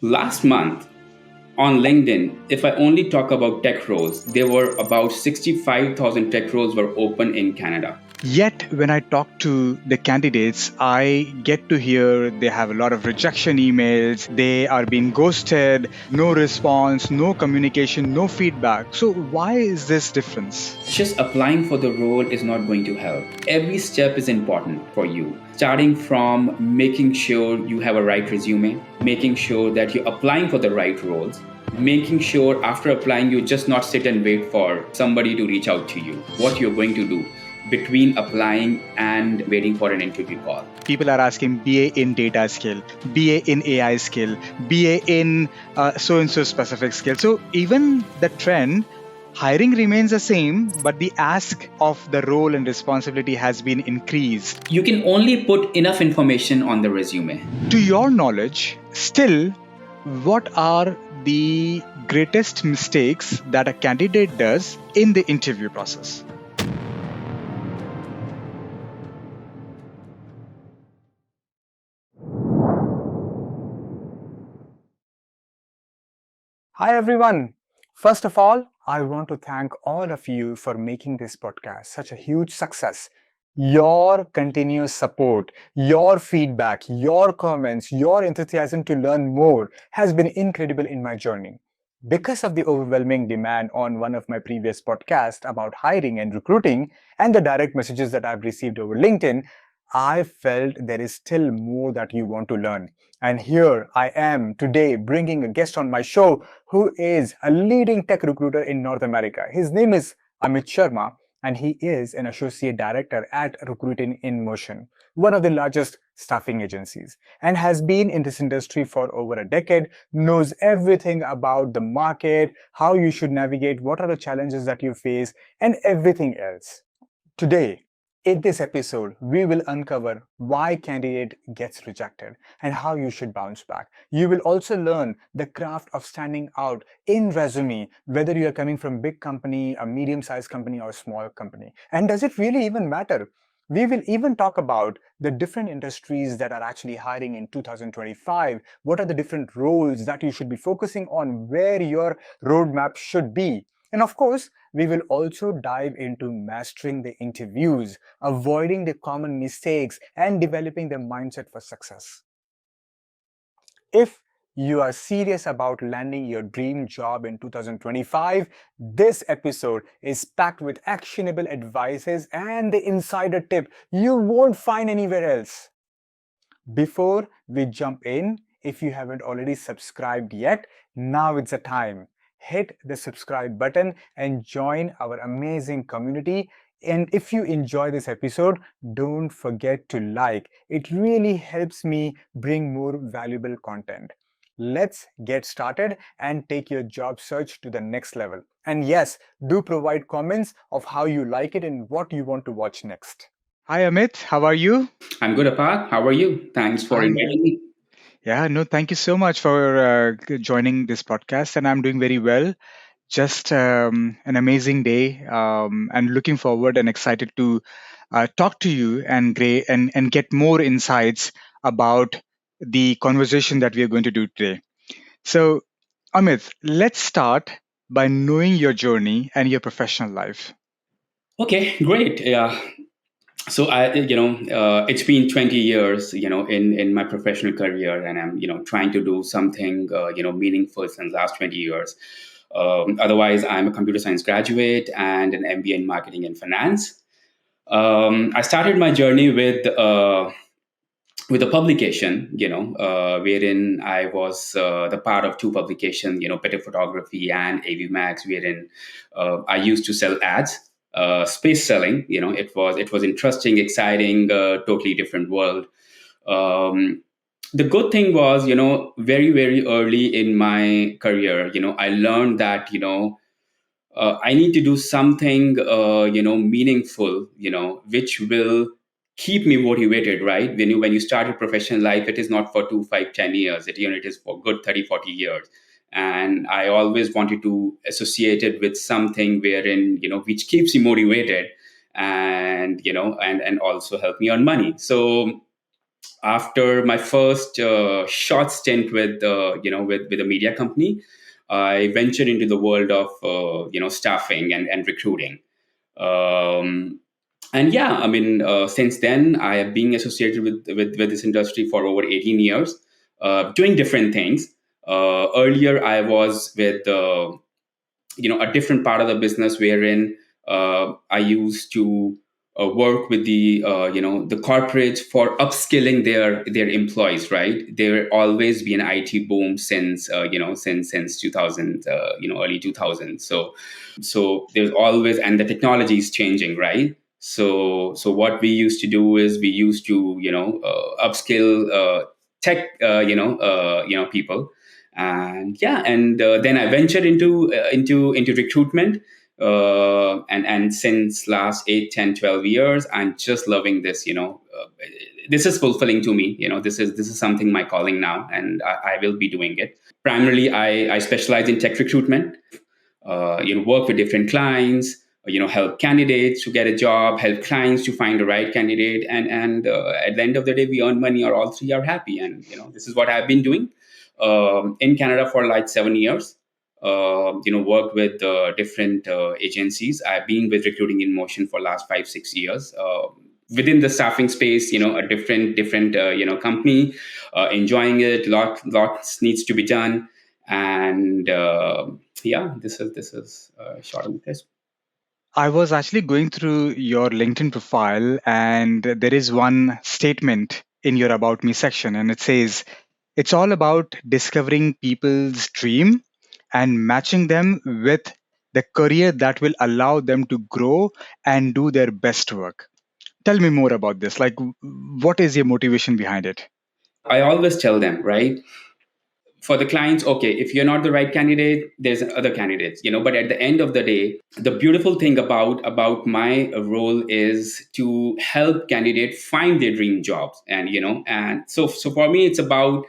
Last month on LinkedIn, if I only talk about tech roles, there were about 65,000 tech roles were open in Canada. Yet, when I talk to the candidates, I get to hear they have a lot of rejection emails, they are being ghosted, no response, no communication, no feedback. So, why is this difference? Just applying for the role is not going to help. Every step is important for you. Starting from making sure you have a right resume, making sure that you're applying for the right roles, making sure after applying you just not sit and wait for somebody to reach out to you. What you're going to do between applying and waiting for an interview call. People are asking BA in data skill, BA in AI skill, BA in so and so specific skill. So, even the trend, hiring remains the same, but the ask of the role and responsibility has been increased. You can only put enough information on the resume. To your knowledge, still, what are the greatest mistakes that a candidate does in the interview process? Hi, everyone. First of all, I want to thank all of you for making this podcast such a huge success. Your continuous support, your feedback, your comments, your enthusiasm to learn more has been incredible in my journey. Because of the overwhelming demand on one of my previous podcasts about hiring and recruiting and the direct messages that I've received over LinkedIn, I felt there is still more that you want to learn. And here I am today bringing a guest on my show who is a leading tech recruiter in North America. His name is Amit Sharma, and he is an associate director at Recruiting in Motion, one of the largest staffing agencies, and has been in this industry for over a decade, knows everything about the market, how you should navigate, what are the challenges that you face, and everything else. Today, in this episode, we will uncover why candidate gets rejected and how you should bounce back. You will also learn the craft of standing out in resume, whether you are coming from big company, a medium-sized company, or a small company. And does it really even matter? We will even talk about the different industries that are actually hiring in 2025. What are the different roles that you should be focusing on, where your roadmap should be. And of course, we will also dive into mastering the interviews, avoiding the common mistakes, and developing the mindset for success. If you are serious about landing your dream job in 2025, this episode is packed with actionable advices and the insider tip you won't find anywhere else. Before we jump in, if you haven't already subscribed yet, now it's the time. Hit the subscribe button and join our amazing community. And if you enjoy this episode, don't forget to like. It really helps me bring more valuable content. Let's get started and take your job search to the next level. And yes, do provide comments of how you like it and what you want to watch next. Hi, Amit. How are you? I'm good, Apart. How are you? Thanks for I'm inviting me. Yeah, no, thank you so much for joining this podcast, and I'm doing very well. Just an amazing day, and looking forward and excited to talk to you and get more insights about the conversation that we are going to do today. So, Amit, let's start by knowing your journey and your professional life. Okay, great. Yeah. So it's been 20 years, in my professional career, and I'm, trying to do something, meaningful since the last 20 years. Otherwise, I'm a computer science graduate and an MBA in marketing and finance. I started my journey with a publication, wherein I was the part of two publications, Better Photography and AV Max, wherein I used to sell ads, space selling. It was interesting, exciting, totally different world. Um, the good thing was, very very early in my career, I learned that I need to do something, meaningful, which will keep me motivated, right? When you start your professional life, it is not for 2, 5, 10 years. It is for good 30, 40 years. And I always wanted to associate it with something wherein, which keeps you motivated and, and also help me earn money. So After my first short stint with with a media company, I ventured into the world of staffing and recruiting. Um, and yeah, I mean, since then I have been associated with this industry for over 18 years, doing different things. Earlier, I was with a different part of the business wherein I used to work with the corporates for upskilling their employees. Right, there always been an IT boom since since 2000, early 2000s. So there's always, and the technology is changing, right? So what we used to do is we used to upskill tech people. And yeah, and then I ventured into recruitment, and since last 8, 10, 12 years, I'm just loving this. This is fulfilling to me. This is something my calling now, and I will be doing it. Primarily, I specialize in tech recruitment. Work with different clients, help candidates to get a job, help clients to find the right candidate, and at the end of the day, we earn money, or all three are happy. And this is what I've been doing in Canada for like 7 years. Worked with different agencies. I've been with Recruiting in Motion for last 5, 6 years. Within the staffing space, a different company, enjoying it. Lots needs to be done, and yeah, this is short on this. I was actually going through your LinkedIn profile, and there is one statement in your About Me section, and it says, it's all about discovering people's dream and matching them with the career that will allow them to grow and do their best work. Tell me more about this. Like, what is your motivation behind it? I always tell them, right, for the clients, okay, if you're not the right candidate, there's other candidates, but at the end of the day, the beautiful thing about my role is to help candidates find their dream jobs. And for me, it's about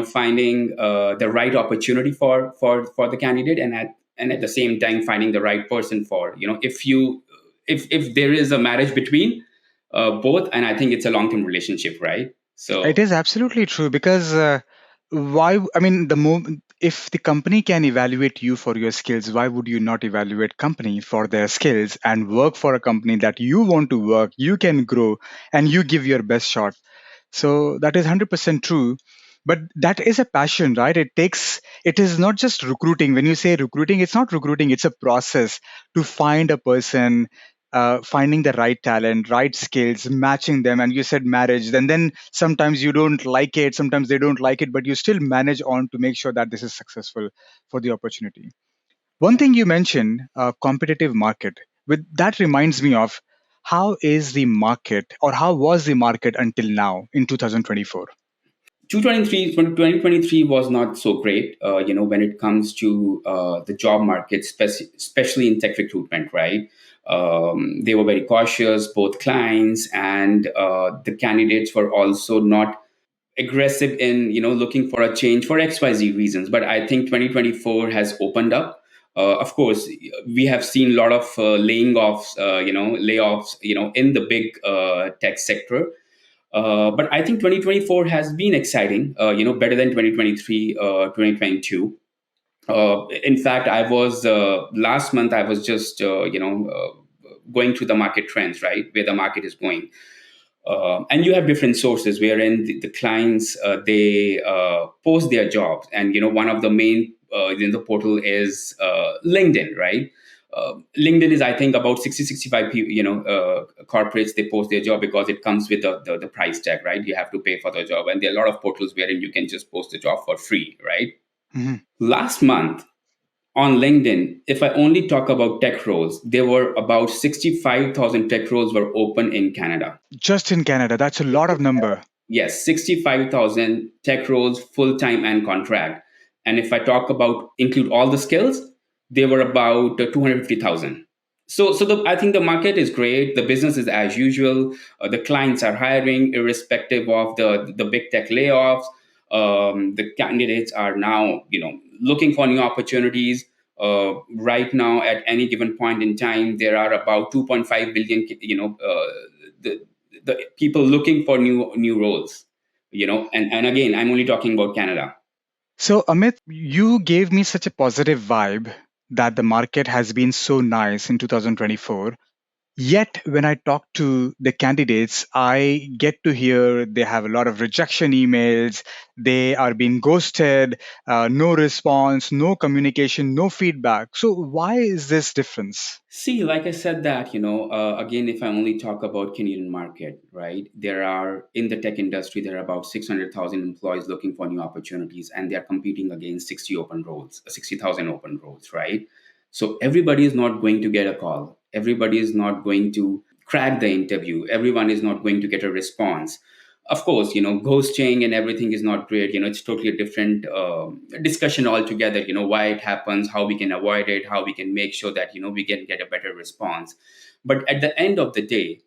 finding the right opportunity for the candidate, and at the same time finding the right person for, if there is a marriage between both, and I think it's a long-term relationship, right? It So is absolutely true because why? I mean, if the company can evaluate you for your skills, why would you not evaluate company for their skills and work for a company that you want to work, you can grow, and you give your best shot? So that is 100% true. But that is a passion, right? It is not just recruiting. When you say recruiting, it's not recruiting, it's a process to find a person, finding the right talent, right skills, matching them. And you said marriage, then sometimes you don't like it, sometimes they don't like it, but you still manage on to make sure that this is successful for the opportunity. One thing you mentioned, competitive market. With that reminds me of how is the market or how was the market until now in 2024? 2023 was not so great, when it comes to the job market, especially in tech recruitment, right? They were very cautious, both clients and the candidates were also not aggressive in looking for a change for XYZ reasons. But I think 2024 has opened up. Of course, we have seen a lot of layoffs, in the big tech sector. But I think 2024 has been exciting, better than 2023, 2022. In fact, I was last month, I was just, going through the market trends, right, where the market is going. And you have different sources wherein the clients, they post their jobs. And, one of the main in the portal is LinkedIn, right? LinkedIn is, I think, about 60, 65 people, corporates, they post their job because it comes with the price tag, right? You have to pay for the job. And there are a lot of portals wherein you can just post the job for free, right? Mhm. Last month on LinkedIn, if I only talk about tech roles, there were about 65,000 tech roles were open in Canada. Just in Canada, that's a lot of number. Yes, 65,000 tech roles, full time and contract. And if I talk about include all the skills, they were about 250,000. I think the market is great. The business is as usual. The clients are hiring, irrespective of the big tech layoffs. The candidates are now, looking for new opportunities. Right now, at any given point in time, there are about 2.5 billion, the people looking for new roles. And again, I'm only talking about Canada. So, Amit, you gave me such a positive vibe that the market has been so nice in 2024. Yet, when I talk to the candidates, I get to hear they have a lot of rejection emails, they are being ghosted, no response, no communication, no feedback. So, why is this difference? See, like I said that, again, if I only talk about Canadian market, right? There are, in the tech industry, there are about 600,000 employees looking for new opportunities, and they're competing against 60,000 open roles, right? So everybody is not going to get a call. Everybody is not going to crack the interview. Everyone is not going to get a response. Of course, ghosting and everything is not great. It's totally a different discussion altogether. Why it happens, how we can avoid it, how we can make sure that we can get a better response. But at the end of the day,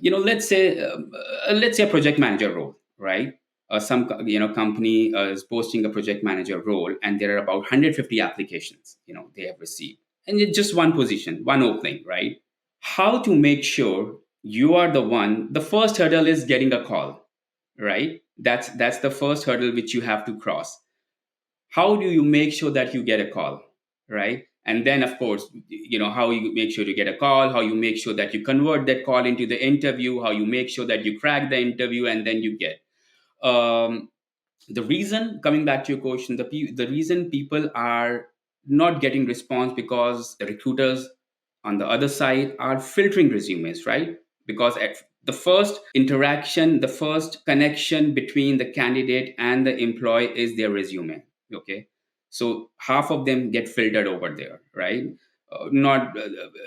let's say a project manager role, right? Some company is posting a project manager role, and there are about 150 applications they have received, and it's just one position, one opening, right? How to make sure you are the one? The first hurdle is getting a call, right? That's the first hurdle which you have to cross. How do you make sure that you get a call, right? And then, of course, how you make sure you get a call, how you make sure that you convert that call into the interview, how you make sure that you crack the interview, and then you get um, the reason, coming back to your question, the reason people are not getting response, because the recruiters on the other side are filtering resumes, right? Because at the first interaction, the first connection between the candidate and the employee is their resume. Okay, so half of them get filtered over there, right? Not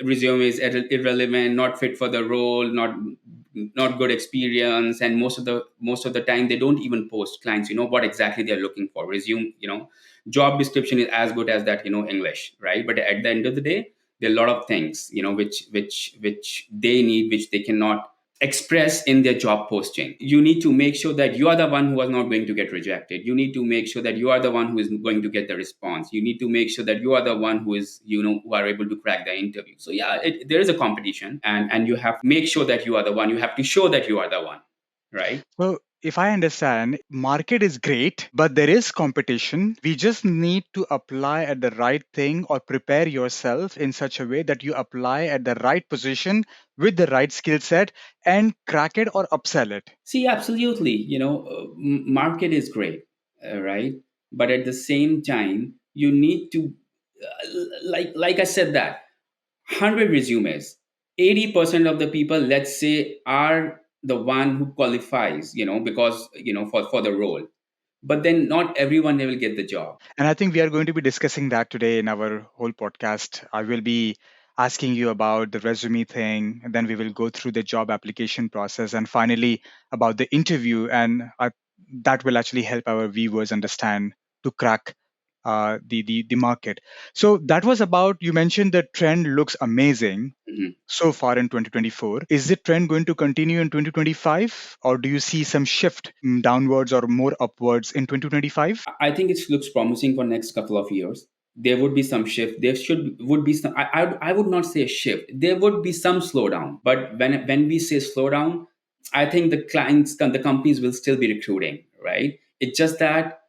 Resume is irrelevant, not fit for the role, not good experience, and most of the time they don't even post clients what exactly they're looking for. Resume, job description is as good as that, English, right? But at the end of the day, there are a lot of things which they need, which they cannot express in their job posting. You need to make sure that you are the one who is not going to get rejected. You need to make sure that you are the one who is going to get the response. You need to make sure that you are the one who is, who are able to crack the interview. So yeah, there is a competition, and you have to make sure that you are the one. You have to show that you are the one, right? So, if I understand, market is great, but there is competition. We just need to apply at the right thing or prepare yourself in such a way that you apply at the right position with the right skill set and crack it or upsell it. See, absolutely. Market is great, right? But at the same time, you need to, like I said, that 100 resumes, 80% of the people, let's say, are the one who qualifies, because for the role. But then not everyone will get the job. And I think we are going to be discussing that today in our whole podcast. I will be asking you about the resume thing, and then we will go through the job application process, and finally about the interview. And that will actually help our viewers understand to crack the market. So that was about, you mentioned the trend looks amazing Mhm. so far in 2024. Is the trend going to continue in 2025, or do you see some shift downwards or more upwards in 2025? I think it looks promising for next couple of years. There would be some shift. There should would be some. I would not say a shift. There would be some slowdown. But when we say slowdown, I think the clients, the companies will still be recruiting. Right. It's just that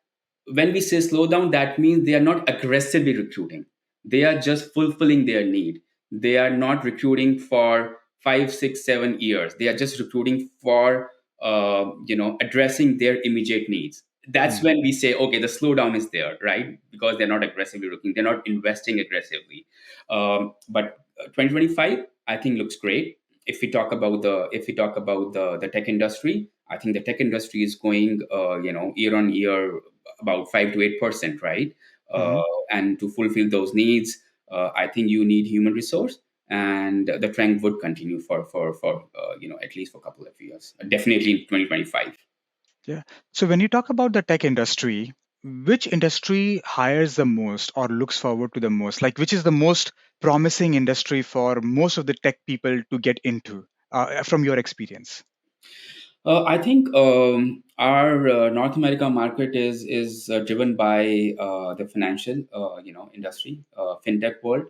when we say slow down, that means they are not aggressively recruiting. They are just fulfilling their need. They are not recruiting for 5, 6, 7 years. They are just recruiting for addressing their immediate needs. That's when we say, okay, the slowdown is there, right? Because they're not aggressively looking, they're not investing aggressively. But 2025, I think, looks great. If we talk about the tech industry, I think the tech industry is going, year on year about 5 to 8%, right? Uh, Mhm. and to fulfill those needs, I think you need human resource, and the trend would continue for at least for a couple of years. Definitely in 2025. Yeah. So when you talk about the tech industry, which industry hires the most or looks forward to the most? Like, which is the most promising industry for most of the tech people to get into, from your experience? I think our North America market is driven by the financial industry, fintech world,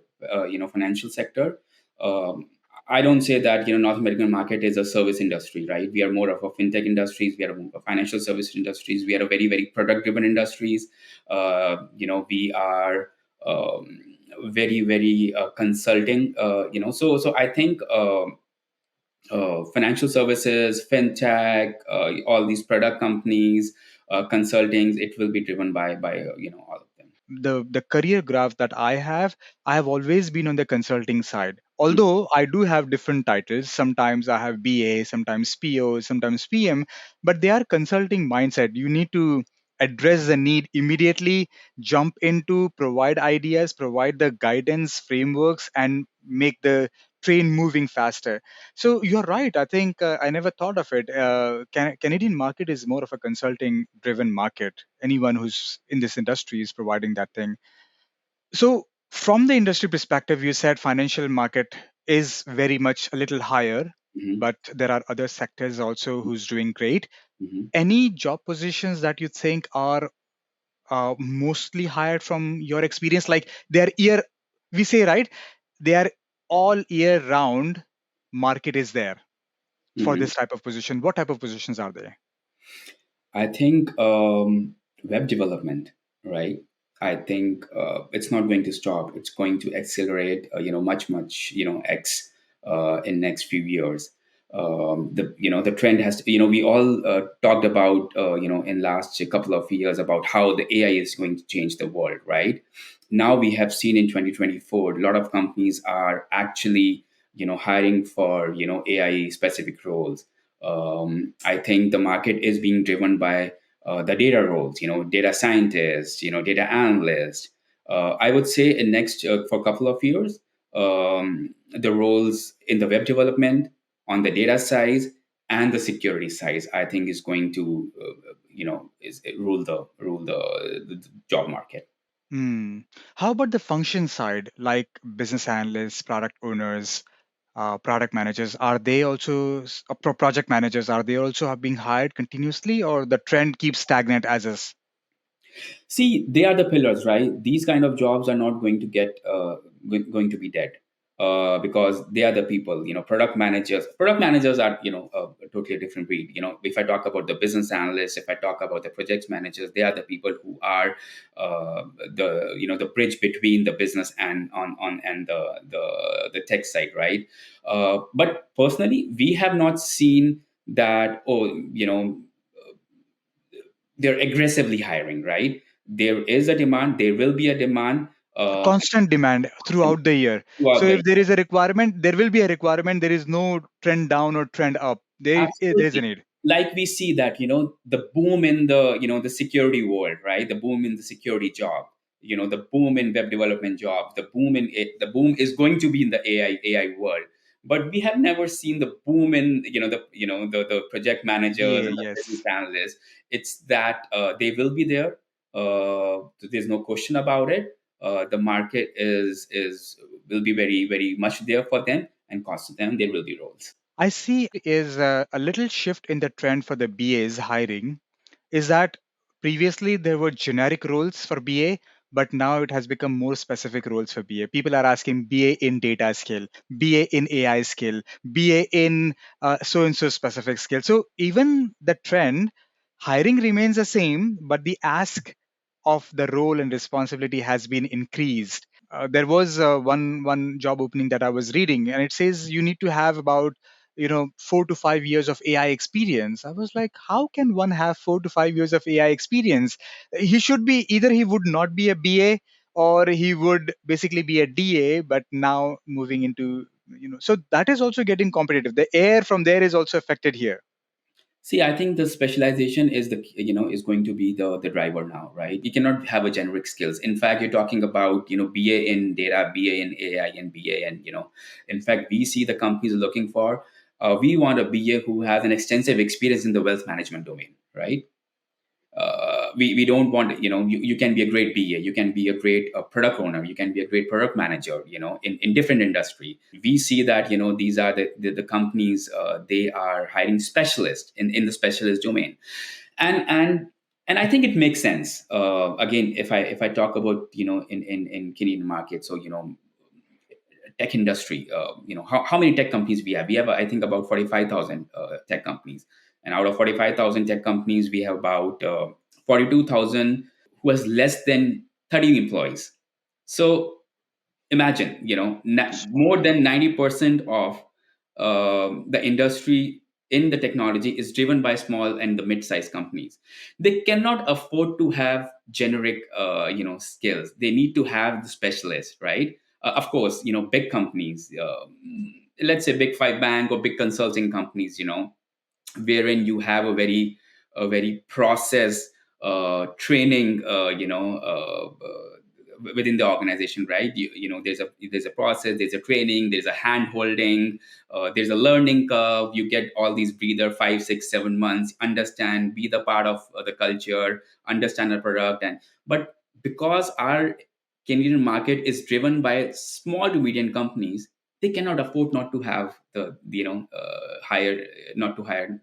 financial sector. Um, I don't say that North American market is a service industry, right? We are more of a fintech industries. We are a financial service industries. We are a very very product driven industries. We are very very consulting. So I think. Financial services, fintech, all these product companies, consultings, it will be driven by all of them. The career graph that I have always been on the consulting side. Although I do have different titles, sometimes I have BA, sometimes PO, sometimes PM, but they are consulting mindset. You need to address the need immediately, jump into, provide ideas, provide the guidance, frameworks, and make the train moving faster. So you're right. I think I never thought of it. Canadian market is more of a consulting driven market. Anyone who's in this industry is providing that thing. So from the industry perspective, you said financial market is very much a little higher, Hmm. but there are other sectors also who's doing great. Hmm. Any job positions that you think are mostly hired from your experience, like they're year, we say, right, they are all year round, market is there for Hmm. this type of position? What type of positions are there? I think web development, right? I think it's not going to stop. It's going to accelerate, much, X in next few years. The trend has to, we all talked about, in last couple of years about how the AI is going to change the world, right? Now we have seen in 2024, a lot of companies are actually, hiring for, AI specific roles. I think the market is being driven by the data roles, data scientists, data analysts. I would say in next for a couple of years, the roles in the web development, on the data side, and the security side, I think is going to, is rule the job market. Hmm. How about the function side, like business analysts, product owners, product managers? Are they also project managers? Are they also being hired continuously, or the trend keeps stagnant as is? See, they are the pillars, right? These kind of jobs are not going to get going to be dead, because they are the people. Product managers. Product managers are a totally different breed. If I talk about the business analysts, if I talk about the project managers, they are the people who are the bridge between the business and the tech side, right? But personally, we have not seen that. Oh, they're aggressively hiring, right? There is a demand, there will be a demand Constant demand throughout the year. So throughout the if there is a requirement, there will be a requirement. There is no trend down or trend up. There is a absolutely. need. Like we see that the boom in the security world, right? The boom in the security job, the boom in web development jobs, the boom is going to be in the AI world. But we have never seen the boom in the project managers BA, and the business yes. analysts. It's that they will be there. There's no question about it. The market is will be very very much there for them, and cost of them there will be roles. I see is a little shift in the trend for the BAs hiring is that previously there were generic roles for BA, but now it has become more specific roles for BA. People are asking BA in data skill, BA in AI skill, BA in so and so specific skill. So even the trend, hiring remains the same, but the ask of the role and responsibility has been increased. There was one job opening that I was reading, and it says you need to have about 4 to 5 years of AI experience. I was like, how can one have 4 to 5 years of AI experience? He should be either he would not be a BA or he would basically be a DA, but now moving into so that is also getting competitive. The air from there is also affected here. See, I think the specialization is is going to be the driver now, right? You cannot have a generic skills. In fact, you're talking about BA in data, BA in AI, and BA, and in fact, we see the companies looking for. We want a BA who has an extensive experience in the wealth management domain, right? We don't want you can be a great BA, you can be a great product owner, you can be a great product manager, in different industry. We see that these are the companies, they are hiring specialists in the specialist domain, and I think it makes sense. Again, if I talk about in Canadian market, so tech industry, how many tech companies we have? We have, I think, about 45,000 tech companies, and out of 45,000 tech companies, we have about 42,000 who has less than 30 employees. So imagine, more than 90% of the industry in the technology is driven by small and the mid-sized companies. They cannot afford to have generic skills. They need to have the specialists, right? Of course, big companies, let's say big five bank or big consulting companies, wherein you have a very process training, within the organization, right? There's a process, there's a training, there's a hand holding, there's a learning curve. You get all these breather 5 6 7 months, understand, be the part of the culture, understand the product. And but because our Canadian market is driven by small to medium companies, they cannot afford not to have the hire not to hire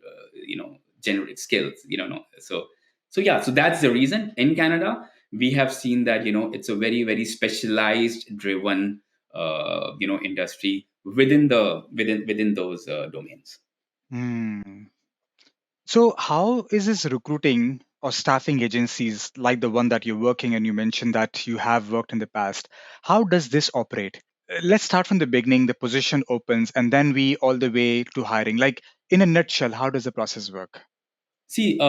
generic skills, no. So yeah, so that's the reason in Canada we have seen that it's a very very specialized driven industry within those domains. Hmm. So, how is this recruiting or staffing agencies like the one that you're working and you mentioned that you have worked in the past? How does this operate? Let's start from the beginning. The position opens, and then we all the way to hiring. Like in a nutshell, how does the process work? See,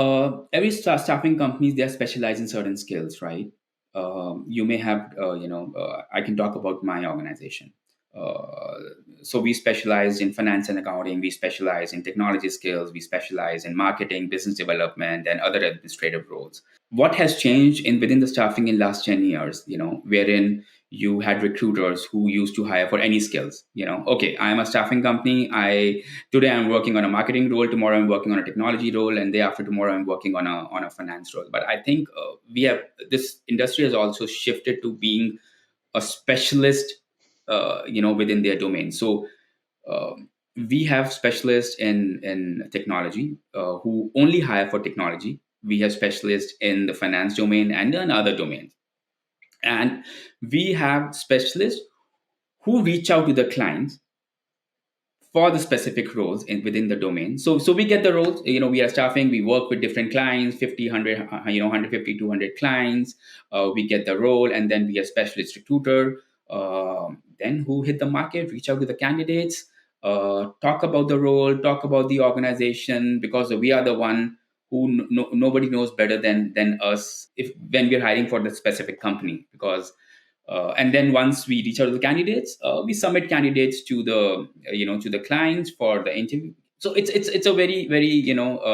every staffing companies, they are specialized in certain skills, right? You may have, I can talk about my organization. Uh, so we specialize in finance and accounting. We specialize in technology skills. We specialize in marketing, business development, and other administrative roles. What has changed in within the staffing in last 10 years, wherein you had recruiters who used to hire for any skills. Okay, I am a staffing company. Today I'm working on a marketing role, tomorrow I'm working on a technology role, and day after tomorrow I'm working on a finance role. But I think we have this industry has also shifted to being a specialist, within their domain. So we have specialists in technology who only hire for technology. We have specialists in the finance domain and in other domains, and we have specialists who reach out to the clients for the specific roles within the domain. So we get the roles, we are staffing, we work with different clients, 50 100, 150 200 clients. We get the role, and then we are specialist recruiter, then who hit the market, reach out to the candidates, talk about the role, talk about the organization, because we are the one who nobody knows better than us if when we're hiring for the specific company. Because and then once we reach out to the candidates, we submit candidates to the clients for the interview. So it's a very very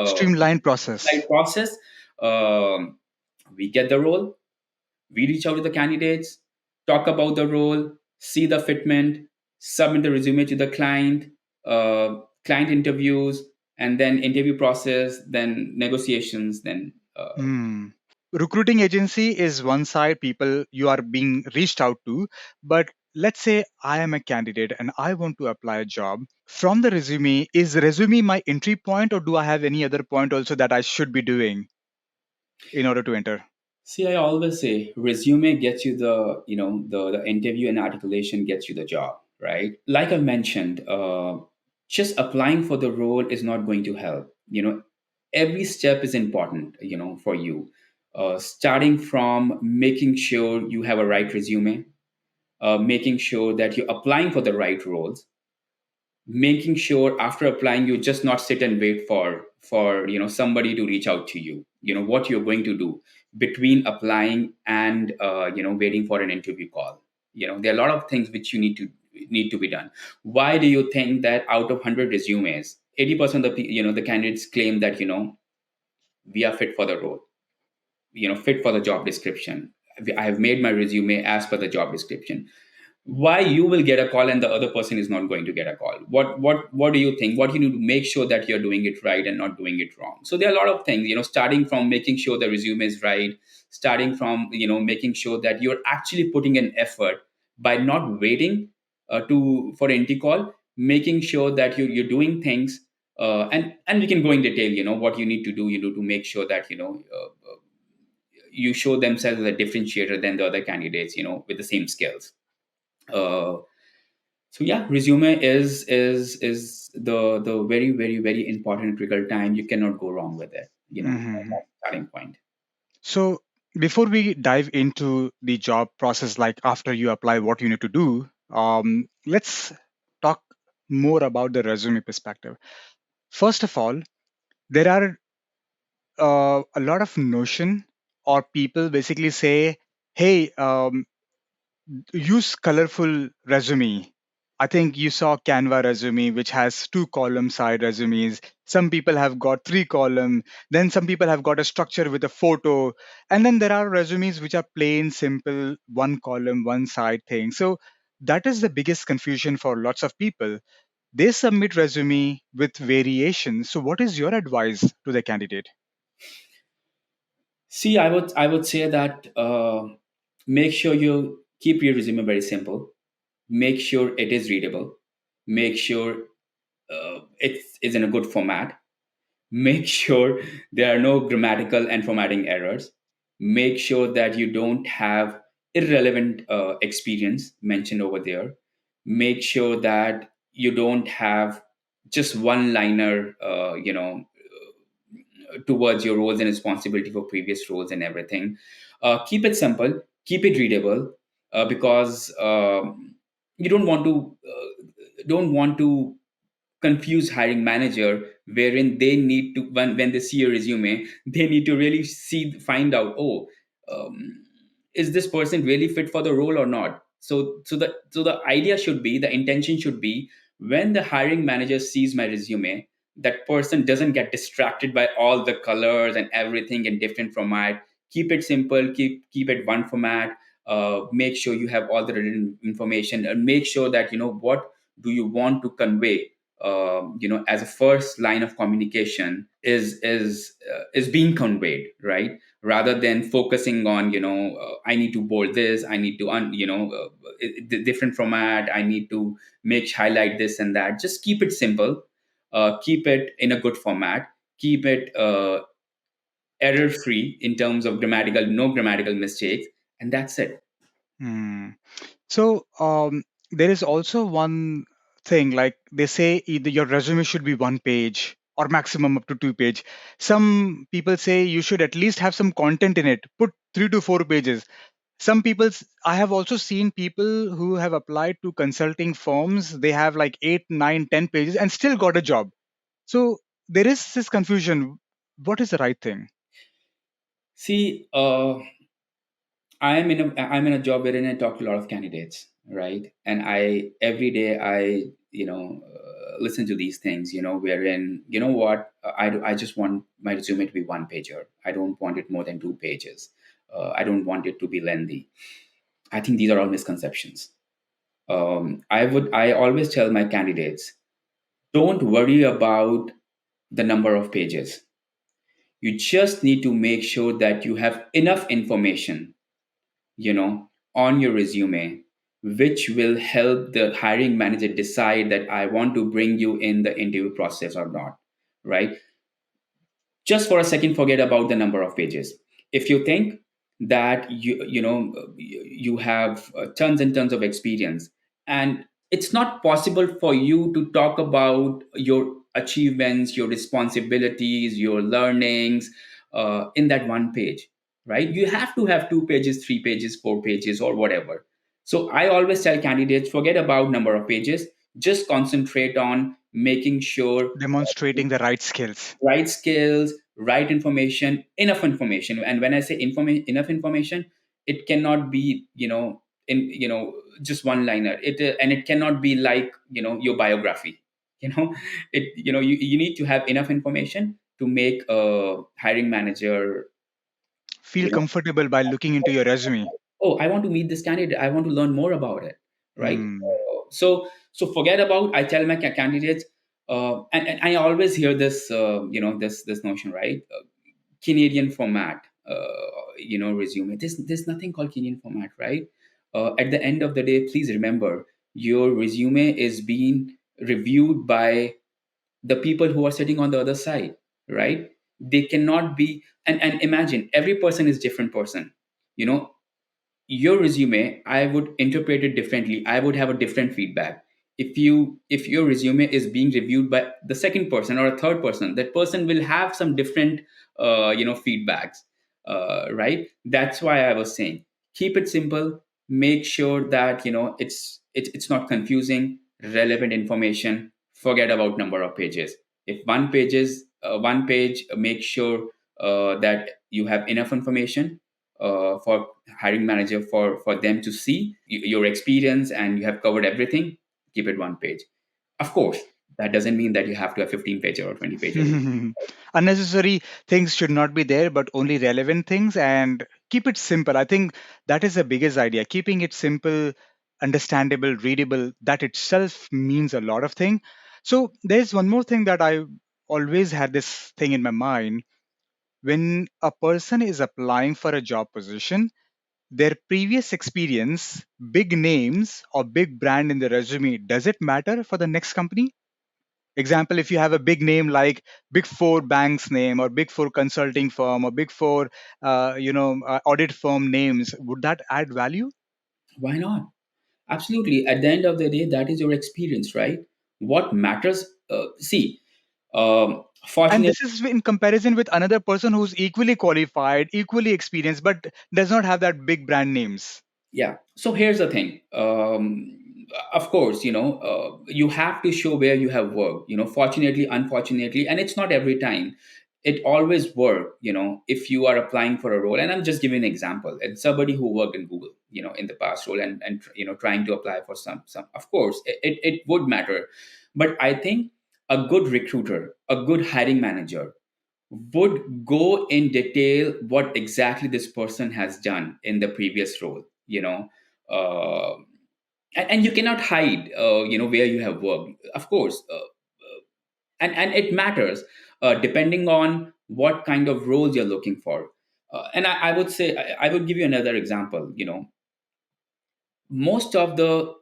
Streamlined process. light process. Um, we get the role, we reach out to the candidates, talk about the role, see the fitment, submit the resume to the client, client interviews, and then interview process, then negotiations, then Hmm. Recruiting agency is one side, people you are being reached out to. But let's say I am a candidate and I want to apply a job. From the resume, is resume my entry point, or do I have any other point also that I should be doing in order to enter? See, I always say resume gets you the interview, and articulation gets you the job, right? Like I mentioned, just applying for the role is not going to help. Every step is important, for you. Starting from making sure you have a right resume, making sure that you're applying for the right roles, making sure after applying you just not sit and wait for somebody to reach out to you. What you're going to do between applying and waiting for an interview call. There are a lot of things which you need to be done. Why do you think that out of 100 resumes, 80% of the candidates claim that we are fit for the role, fit for the job description? I have made my resume as per the job description. Why you will get a call and the other person is not going to get a call? What do you think? What you need to make sure that you're doing it right and not doing it wrong? So there are a lot of things, starting from making sure the resume is right, starting from making sure that you're actually putting an effort by not waiting to for an NT call, making sure that you're doing things, and we can go in detail, what you need to do, to make sure that you show themselves as a differentiator than the other candidates, with the same skills. uh, So yeah, resume is the very very important critical time. You cannot go wrong with it. Mhm. That's the starting point. So before we dive into the job process, like after you apply, what you need to do, let's talk more about the resume perspective. First of all, there are a lot of notion or people basically say, "Hey, use colorful resume." I think you saw Canva resume, which has two column side resumes. Some people have got three column. Then some people have got a structure with a photo. And then there are resumes which are plain, simple, one column, one side thing. So that is the biggest confusion for lots of people. They submit resume with variations. So what is your advice to the candidate? See, I would say that make sure you keep your resume very simple. Make sure it is readable. Make sure it is in a good format. Make sure there are no grammatical and formatting errors. Make sure that you don't have irrelevant experience mentioned over there. Make sure that you don't have just one liner towards your roles and responsibility for previous roles and everything. Keep it simple, keep it readable, because you don't want to confuse hiring manager, wherein they need to, when they see your resume, they need to really find out, oh, um, is this person really fit for the role or not. So the idea should be, the intention should be, when the hiring manager sees my resume, that person doesn't get distracted by all the colors and everything in different format. Keep it simple, keep it one format. Make sure you have all the written information, and make sure that you know what do you want to convey, as a first line of communication, is being conveyed, right? Rather than focusing on, I need to bold this, I need to different format, I need to make highlight this and that. Just keep it simple, keep it in a good format, keep it error free in terms of grammatical, no grammatical mistakes, and that's it. Hmm. So there is also one thing, like they say either your resume should be one page or maximum up to two page. Some people say you should at least have some content in it. Put 3 to 4 pages. Some people, I have also seen people who have applied to consulting firms. They have like 8, 9, 10 pages and still got a job. So there is this confusion. What is the right thing? See, I'm in a job wherein I talk to a lot of candidates, right? And I every day I listen to these things, wherein, you know what, I just want my resume to be one pager. I don't want it more than 2 pages. I don't want it to be lengthy. I think these are all misconceptions. I always tell my candidates, don't worry about the number of pages. You just need to make sure that you have enough information, on your resume, which will help the hiring manager decide that I want to bring you in the interview process or not, right? Just for a second, forget about the number of pages. If you think that you have tons and tons of experience, and it's not possible for you to talk about your achievements, your responsibilities, your learnings, in that one page, right? You have to have 2 pages, 3 pages, 4 pages, or whatever. So I always tell candidates, forget about number of pages, just concentrate on making sure Demonstrating the right skills. right skills, right information, enough information. And when I say enough information, it cannot be, just one liner. And it cannot be like, your biography. You know, you need to have enough information to make a hiring manager, Feel you know, comfortable by looking into your resume. oh, I want to meet this candidate, I want to learn more about it, right? Hmm. So forget about, I tell my candidates, and I always hear this, this notion, right? Canadian format, resume. There's nothing called Canadian format, right? At the end of the day, please remember, your resume is being reviewed by the people who are sitting on the other side, right? They cannot be, and imagine, every person is different person. You know, your resume, I would interpret it differently. I would have a different feedback. if your resume is being reviewed by the second person or a third person, that person will have some different feedbacks, right? That's why I was saying, keep it simple. Make sure that it's not confusing. Relevant information. Forget about number of pages. If one page, make sure that you have enough information for hiring manager, for them to see your experience, and you have covered everything. Keep it one page. Of course, that doesn't mean that you have to have 15 pager or 20 pager. Unnecessary things should not be there, but only relevant things, and keep it simple. I think that is the biggest idea. Keeping it simple, understandable, readable, that itself means a lot of thing. So there's one more thing that I always had this thing in my mind. When a person is applying for a job position, their previous experience, big names or big brand in the resume, does it matter for the next company? Example, if you have a big name like Big Four bank's name, or Big Four consulting firm, or Big Four audit firm names, would that add value? Why not? Absolutely. At the end of the day, that is your experience, right? What matters, see, And fortunately, this is in comparison with another person who's equally qualified, equally experienced, but does not have that big brand names. yeah. So here's the thing. Of course, you have to show where you have worked. Fortunately, unfortunately, and it's not every time. It always work. If you are applying for a role, and I'm just giving an example. And somebody who worked in Google, in the past role, and trying to apply for some. Of course, it would matter, but I think a good recruiter, a good hiring manager would go in detail what exactly this person has done in the previous role, uh, and you cannot hide where you have worked, of course, and it matters depending on what kind of roles you're looking for. And I would say, I would give you another example. Most of the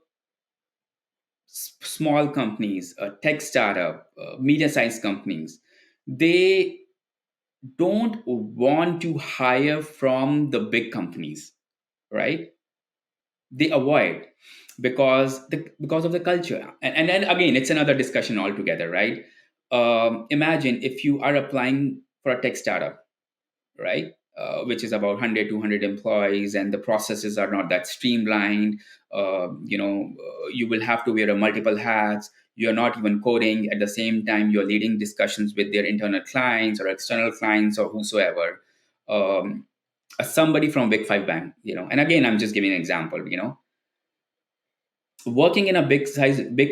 small companies, tech startup, media-sized companies, they don't want to hire from the big companies, right? They avoid, because of the culture. And then again, it's another discussion altogether, right? Imagine if you are applying for a tech startup, right? Which is about 100, 200 employees, and the processes are not that streamlined. You will have to wear a multiple hats. You're not even coding. At the same time, you're leading discussions with their internal clients or external clients or whosoever. Um, Somebody from Big Five bank, and again, I'm just giving an example. Working in a Big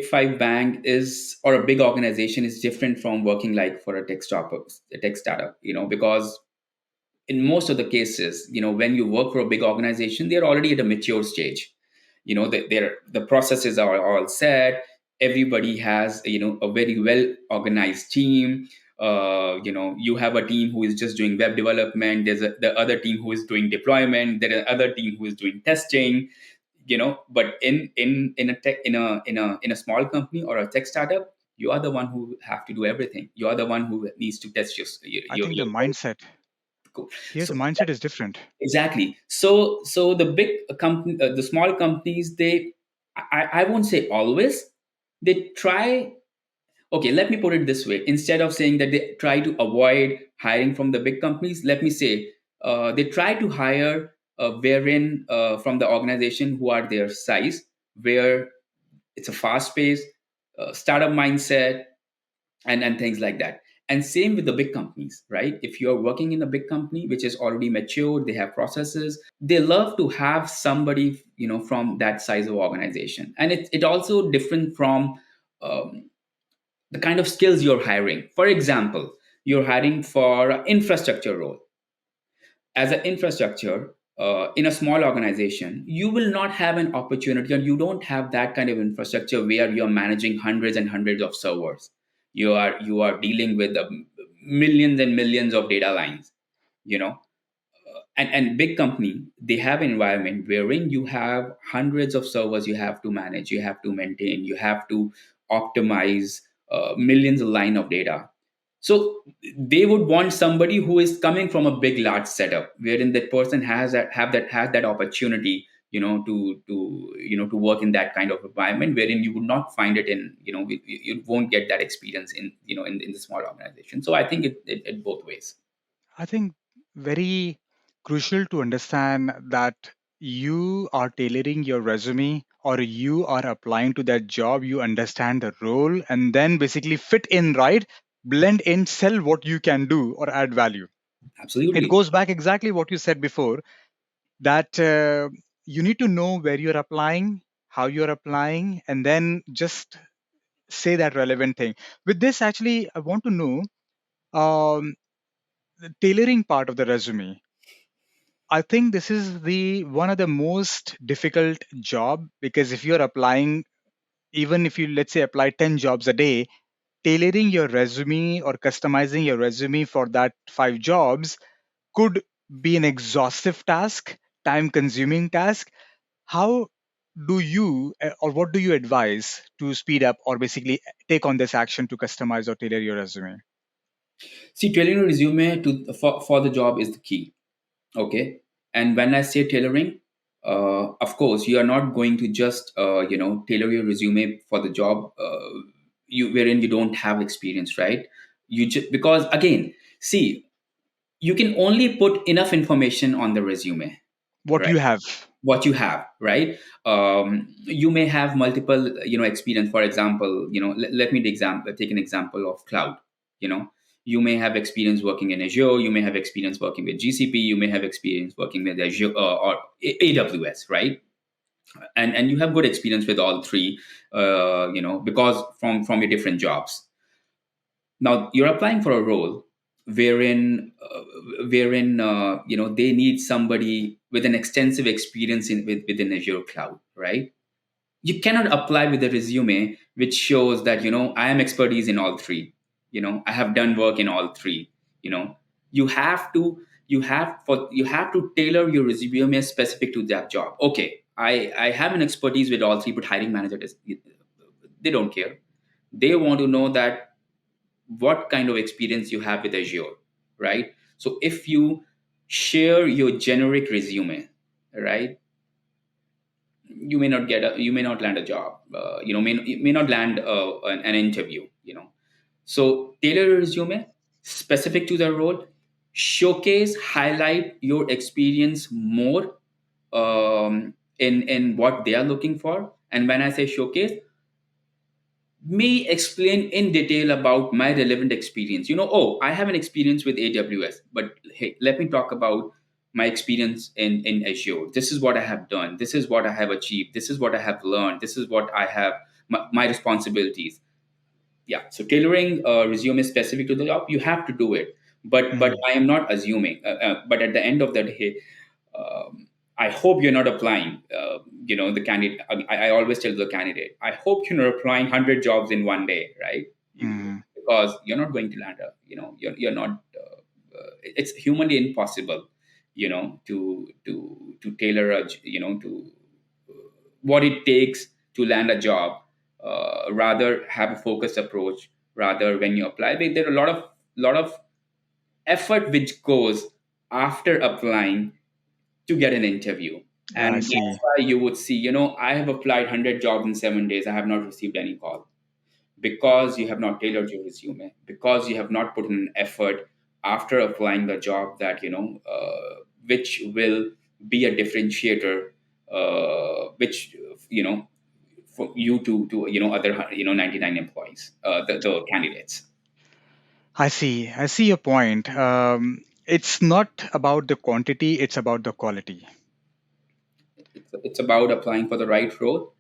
Five bank is, or a big organization, is different from working like for a tech startup. Because in most of the cases, when you work for a big organization, they're already at a mature stage. The processes are all set. Everybody has a very well organized team. You have a team who is just doing web development. There's the other team who is doing deployment. There's another team who is doing testing. But in a tech in a small company or a tech startup, you are the one who have to do everything. You are the one who needs to test I think the your mindset code. here, the So mindset is different. exactly. So the big company, the small companies, I won't say always, they try. Okay, let me put it this way. Instead of saying that they try to avoid hiring from the big companies, let me say they try to hire wherein from the organization who are their size, where it's a fast pace, startup mindset, and things like that. And same with the big companies, right? If you're working in a big company which is already matured, they have processes, they love to have somebody from that size of organization. And it also different from um, the kind of skills you're hiring. For example, you're hiring for an infrastructure role. As an infrastructure in a small organization, you will not have an opportunity, or you don't have that kind of infrastructure where you're managing hundreds and hundreds of servers. You are dealing with millions and millions of data lines. You know, and big company, they have an environment wherein you have hundreds of servers you have to manage, you have to maintain, you have to optimize millions of line of data. So they would want somebody who is coming from a big large setup, wherein that person has that opportunity to work in that kind of environment wherein you would not find it in, you won't get that experience in, in the small organization. So I think it both ways. I think very crucial to understand that you are tailoring your resume or you are applying to that job, you understand the role and then basically fit in, right? Blend in, sell what you can do or add value. It Absolutely. goes back exactly what you said before, that you need to know where you're applying, how you're applying, and then just say that relevant thing. With this, actually, I want to know the tailoring part of the resume. I think this is the one of the most difficult job, because if you're applying, even if you let's say apply 10 jobs a day, tailoring your resume or customizing your resume for that 5 jobs could be an exhaustive task, time consuming task. How do you or what do you advise to speed up or basically take on this action to customize or tailor your resume? See, tailoring a resume for the job is the key. Okay. And when I say tailoring, of course you are not going to just tailor your resume for the job, you wherein you don't have experience, right? You just, because again, see, you can only put enough information on the resume, What right? you have. What you have, right? You may have multiple, experience. For example, let me take an example of cloud. you know you may have experience working in Azure, you may have experience working with GCP, you may have experience working with Azure or AWS, right? And you have good experience with all three, because from your different jobs. Now you're applying for a role wherein they need somebody with an extensive experience within Azure cloud, right? You cannot apply with a resume which shows that I am expertise in all three. I have done work in all three. you know you have to you have to tailor your resume specific to that job. Okay, I have an expertise with all three, but hiring manager they don't care. They want to know that what kind of experience you have with Azure, right? So if you share your generic resume, right, you may not land a job, you may not land an interview. So tailor your resume specific to the role, showcase, highlight your experience more, in what they are looking for. And when I say showcase, me explain in detail about my relevant experience. Oh, I have an experience with AWS, but hey, let me talk about my experience in Azure. This is what I have done, this is what I have achieved, this is what I have learned, this is what I have, my responsibilities. Yeah, so tailoring a resume specific to the job, you have to do it. But Mhm. I am not assuming, but at the end of the day, um, I hope you're not applying, the candidate. I always tell the candidate, I hope you're not applying 100 jobs in one day, right? Mhm. Because you're not going to land a, you're not, it's humanly impossible, to tailor to what it takes to land a job. Rather have a focused approach. Rather, when you apply, there are a lot of effort which goes after applying to get an interview. And I that's see. why you would see, I have applied 100 jobs in 7 days, I have not received any call, because you have not tailored your resume, because you have not put in an effort after applying the job, that which will be a differentiator, which, for you to other 99 employees, the candidates. I see your point. It's not about the quantity, it's about the quality. It's about applying for the right role.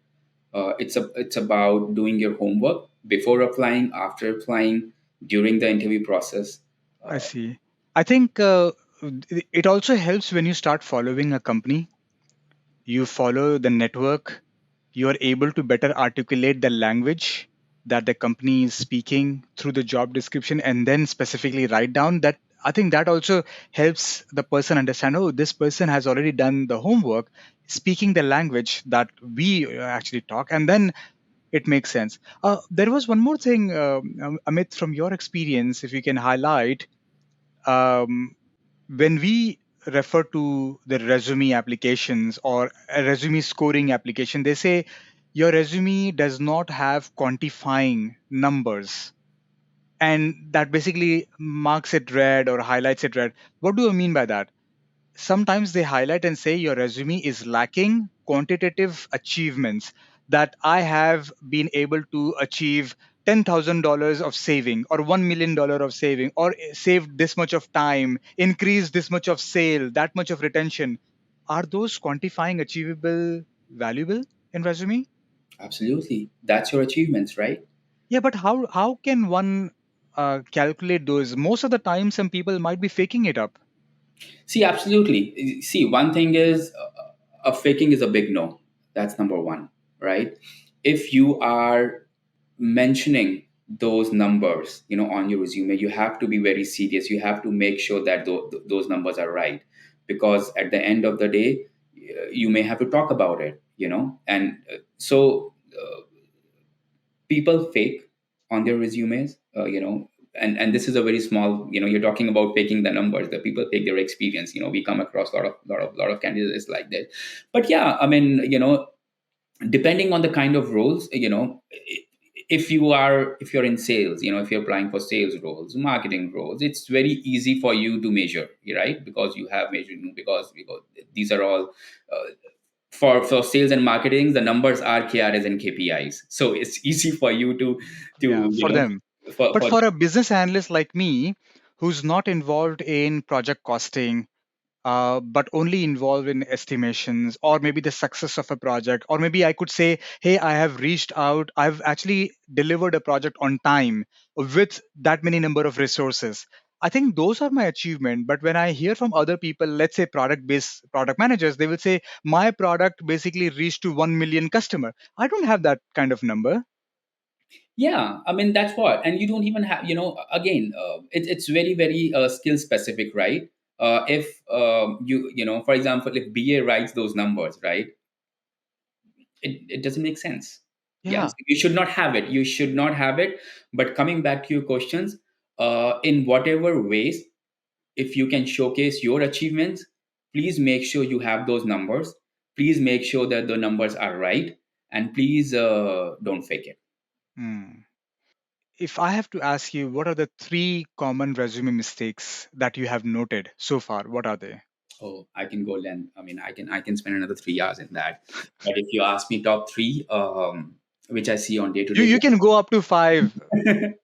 It's about doing your homework before applying, after applying, during the interview process. I uh, see. I think it also helps when you start following a company, you follow the network, you are able to better articulate the language that the company is speaking through the job description and then specifically write down that. I think that also helps the person understand, oh, this person has already done the homework speaking the language that we actually talk, and then it makes sense. There was one more thing, Amit, from your experience, if you can highlight. um, when we refer to the resume applications or a resume scoring application, they say your resume does not have quantifying numbers, and that basically marks it red or highlights it red. What do you mean by that? Sometimes they highlight and say your resume is lacking quantitative achievements, that I have been able to achieve $10,000 of saving or $1 million of saving, or saved this much of time, increased this much of sale, that much of retention. Are those quantifying achievable valuable in resume? Absolutely. That's your achievements, right? Yeah, but how can one calculate those? Most of the time, some people might be faking it up. See, absolutely. See, one thing is a faking is a big no. That's number one, right? If you are mentioning those numbers, on your resume, you have to be very serious. You have to make sure that those numbers are right, because at the end of the day, you may have to talk about it, and so people fake on their resumes, and this is a very small, you're talking about faking the numbers. The people fake their experience. We come across lot of candidates like that. But yeah, I mean, depending on the kind of roles, if you're in sales, if you're applying for sales roles, marketing roles, it's very easy for you to measure, right? Because you have measuring, because these are all for sales and marketing, the numbers are KRs and KPIs, so it's easy for you Yeah, to for them. But for for a business analyst like me, who's not involved in project costing, but only involved in estimations or maybe the success of a project, or maybe I could say, hey, I have reached out, I've actually delivered a project on time with that many number of resources. I think those are my achievement. But when I hear from other people, let's say product based product managers, they will say my product basically reached to 1 million customer. I don't have that kind of number. Yeah, I mean, that's what. And you don't even have, again, it's very, very skill specific, right? If for example, if BA writes those numbers, right, it doesn't make sense. Yeah. Yes, you should not have it. You should not have it. But coming back to your questions, in whatever ways, if you can showcase your achievements, please make sure you have those numbers. Please make sure that the numbers are right, and please don't fake it. Hmm. If I have to ask you, what are the three common resume mistakes that you have noted so far? What are they? Oh, I can go length. I mean, I can spend another 3 hours in that. But if you ask me top three, which I see on day to You day. you can go up to five.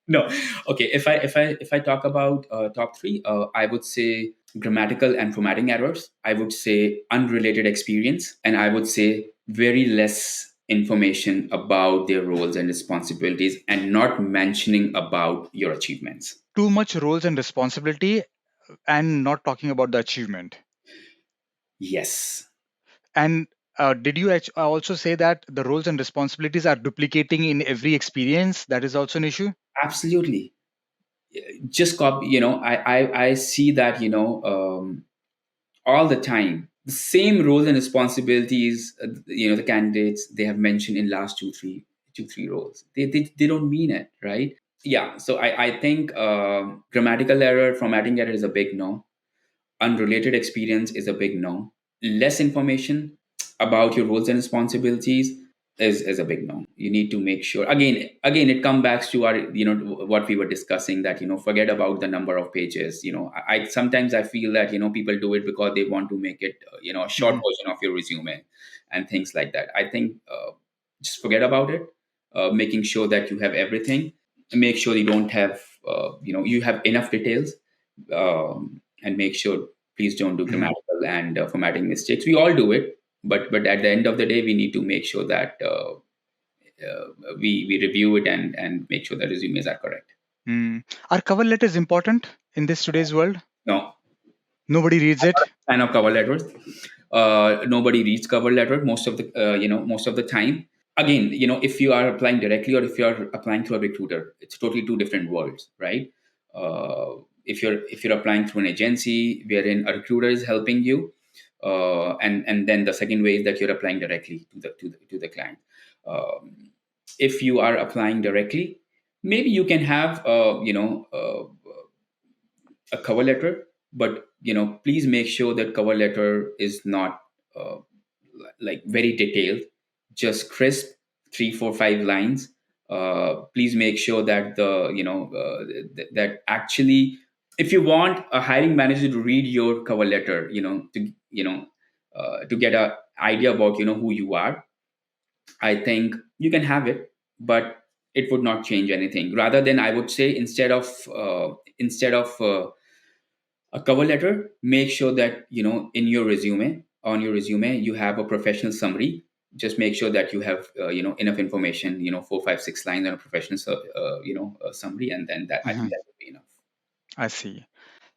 No, okay. If I talk about top three, I would say grammatical and formatting errors. I would say unrelated experience, and I would say very less information about their roles and responsibilities, and not mentioning about your achievements. Too much roles and responsibility and not talking about the achievement. Yes, And did you also say that the roles and responsibilities are duplicating in every experience? That is also an issue. absolutely. Just copy. I see that. All the time the same roles and responsibilities, the candidates they have mentioned in last two three roles, they don't mean it, right? Yeah, so I think grammatical error, formatting error is a big no. Unrelated experience is a big no. Less information about your roles and responsibilities is a big no. You need to make sure, again it comes back to our, what we were discussing, that forget about the number of pages. I sometimes I feel that people do it because they want to make it a short Mhm. version of your resume and things like that. I think just forget about it. Making sure that you have everything, make sure you don't have you have enough details, and make sure, please don't do Mhm. grammatical and formatting mistakes. We all do it, but at the end of the day, we need to make sure that we review it and make sure the resumes are correct. Mm. Are cover letters important in this today's world? No, Nobody reads it. fan of cover letters. Nobody reads cover letter most of the time. Again, if you are applying directly or if you are applying through a recruiter, it's totally two different worlds, right? If you're applying through an agency wherein a recruiter is helping you, and then the second way is that you're applying directly to the client. If you are applying directly, maybe you can have a cover letter, but please make sure that cover letter is not uh, like very detailed, just crisp, 3 4 5 lines. Please make sure that that actually, if you want a hiring manager to read your cover letter, to get a idea about who you are, I think you can have it, but it would not change anything. Rather than, I would say, instead of a cover letter, make sure that in your resume, on your resume, you have a professional summary. Just make sure that you have enough information, 4 5 6 lines on a professional summary, and then that, I think, Mhm. that would be enough. I see.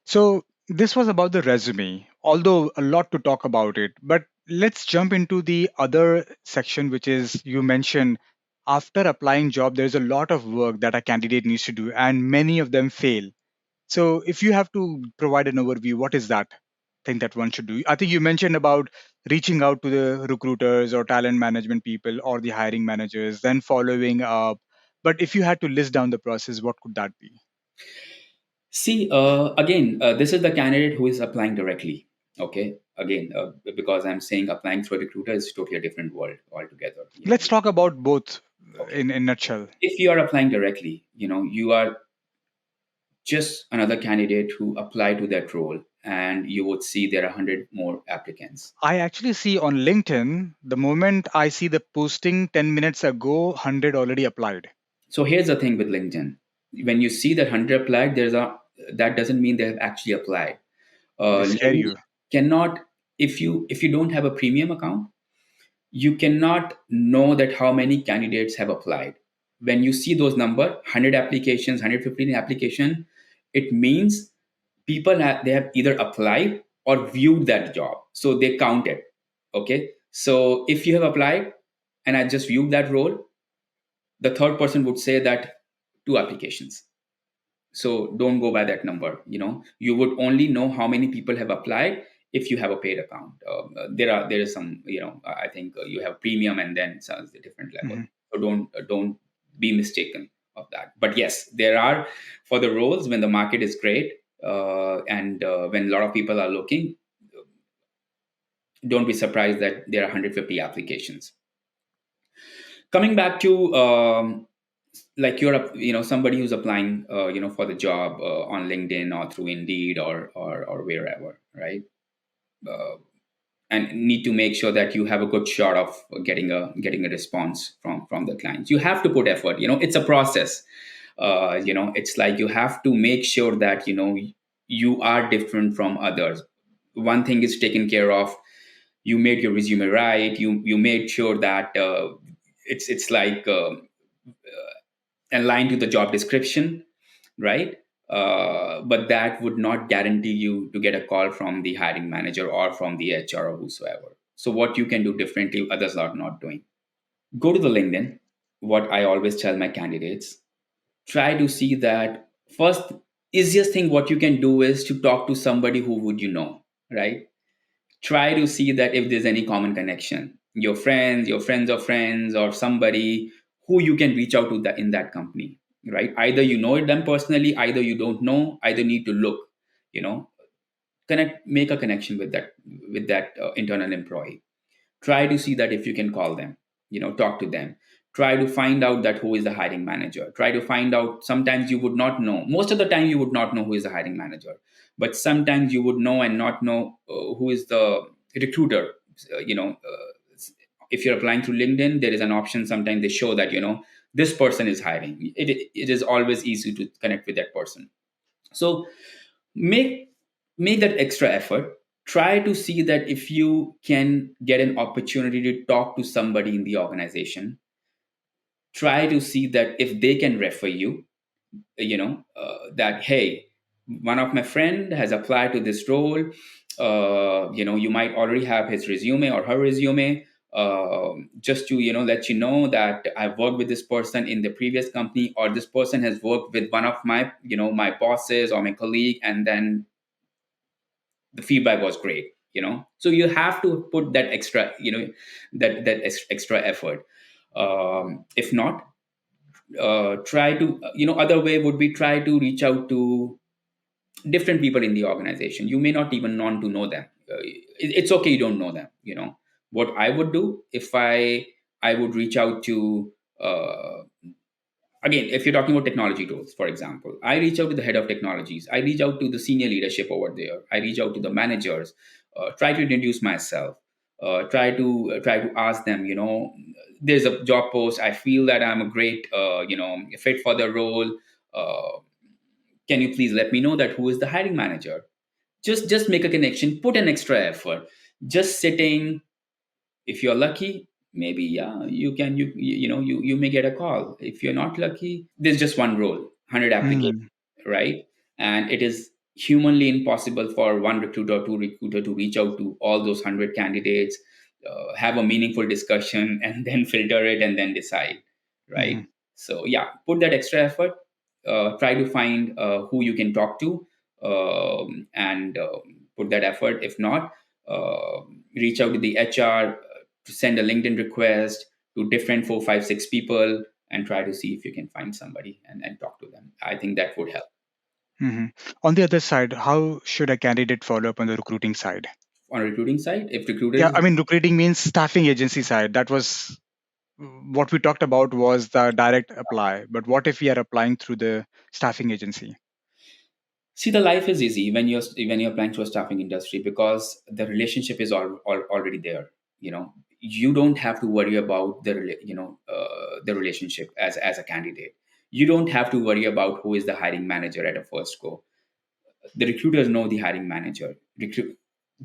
So this was about the resume, although a lot to talk about it. But let's jump into the other section, which is you mentioned after applying job, there's a lot of work that a candidate needs to do, and many of them fail. So if you have to provide an overview, what is that thing that one should do? I think you mentioned about reaching out to the recruiters or talent management people or the hiring managers, then following up. But if you had to list down the process, what could that be? See, again, this is the candidate who is applying directly. Okay, again, because I'm saying applying through a recruiter is totally a different world altogether. Let's talk about both Okay, in nutshell. if you are applying directly, you are just another candidate who applied to that role, and you would see there are 100 more applicants. I actually see on LinkedIn, the moment I see the posting 10 minutes ago, 100 already applied. So here's the thing with LinkedIn: when you see that 100 applied, that doesn't mean they have actually applied. They scare LinkedIn you. cannot, if you don't have a premium account, you cannot know that how many candidates have applied. When you see those number, 100 applications, 115 application, it means they have either applied or viewed that job, so they count it. Okay, so if you have applied and I just viewed that role, the third person would say that two applications. So don't go by that number. You would only know how many people have applied if you have a paid account. There is some, I think you have premium and then it's a different level. Mhm. So don't be mistaken of that. But yes, there are, for the roles when the market is great, and when a lot of people are looking, don't be surprised that there are 150 applications. Coming back to like somebody who's applying for the job on LinkedIn or through Indeed or wherever, right? uh, and need to make sure that you have a good shot of getting a response from the clients. You have to put effort. It's a process. It's like you have to make sure that you are different from others. One thing is taken care of. You made your resume right. You made sure that it's like aligned to the job description, right? But that would not guarantee you to get a call from the hiring manager or from the HR or whosoever. So what you can do differently, others are not doing. Go to the LinkedIn. What I always tell my candidates: try to see that first. Easiest thing what you can do is to talk to somebody who would right? Try to see that if there's any common connection, your friends of friends, or somebody who you can reach out to that in that company, right? Either you know them personally, either you don't know, either need to look, you know make a connection with that internal employee. Try to see that if you can call them, talk to them. Try to find out that who is the hiring manager. Try to find out, sometimes you would not know, most of the time you would not know who is the hiring manager, but sometimes you would know and not know who is the recruiter. If you're applying through LinkedIn, there is an option, sometimes they show that this person is hiring. It is always easy to connect with that person. So make make that extra effort. Try to see that if you can get an opportunity to talk to somebody in the organization. Try to see that if they can refer you, that, hey, one of my friend has applied to this role. You might already have his resume or her resume. Just to let you know that I've worked with this person in the previous company, or this person has worked with one of my bosses or my colleague, and then the feedback was great. So you have to put that extra, extra effort. If not, try to, other way would be, try to reach out to different people in the organization. You may not even want to know them. It's okay, you don't know them. What I would do, if I would reach out to, uh, again, if you're talking about technology roles, for example, I reach out to the head of technologies, I reach out to the senior leadership over there, I reach out to the managers, try to introduce myself, try to ask them, there's a job post, I feel that I'm a great fit for the role. uh, can you please let me know that who is the hiring manager? Just make a connection, put an extra effort. Just sitting, if you're lucky, maybe, yeah, you may get a call. If you're not lucky, there's just one role, 100 applications, Mm-hmm. right? And it is humanly impossible for one recruiter or two recruiter to reach out to all those 100 candidates, have a meaningful discussion, and then filter it and then decide, right? So yeah, put that extra effort. Try to find who you can talk to, and put that effort. If not, uh, reach out to the HR, to send a LinkedIn request to different 4, 5, 6 people, and try to see if you can find somebody and talk to them. I think that would help. Hmm. On the other side, how should a candidate follow up on the recruiting side? On a recruiting side, if Yeah, recruiters, I mean, recruiting means staffing agency side. That was what we talked about was the direct apply. But what if we are applying through the staffing agency? see, the life is easy when you're applying to a staffing industry, because the relationship is already there. You don't have to worry about the relationship as a candidate. You don't have to worry about who is the hiring manager at a first go. The recruiters know the hiring manager.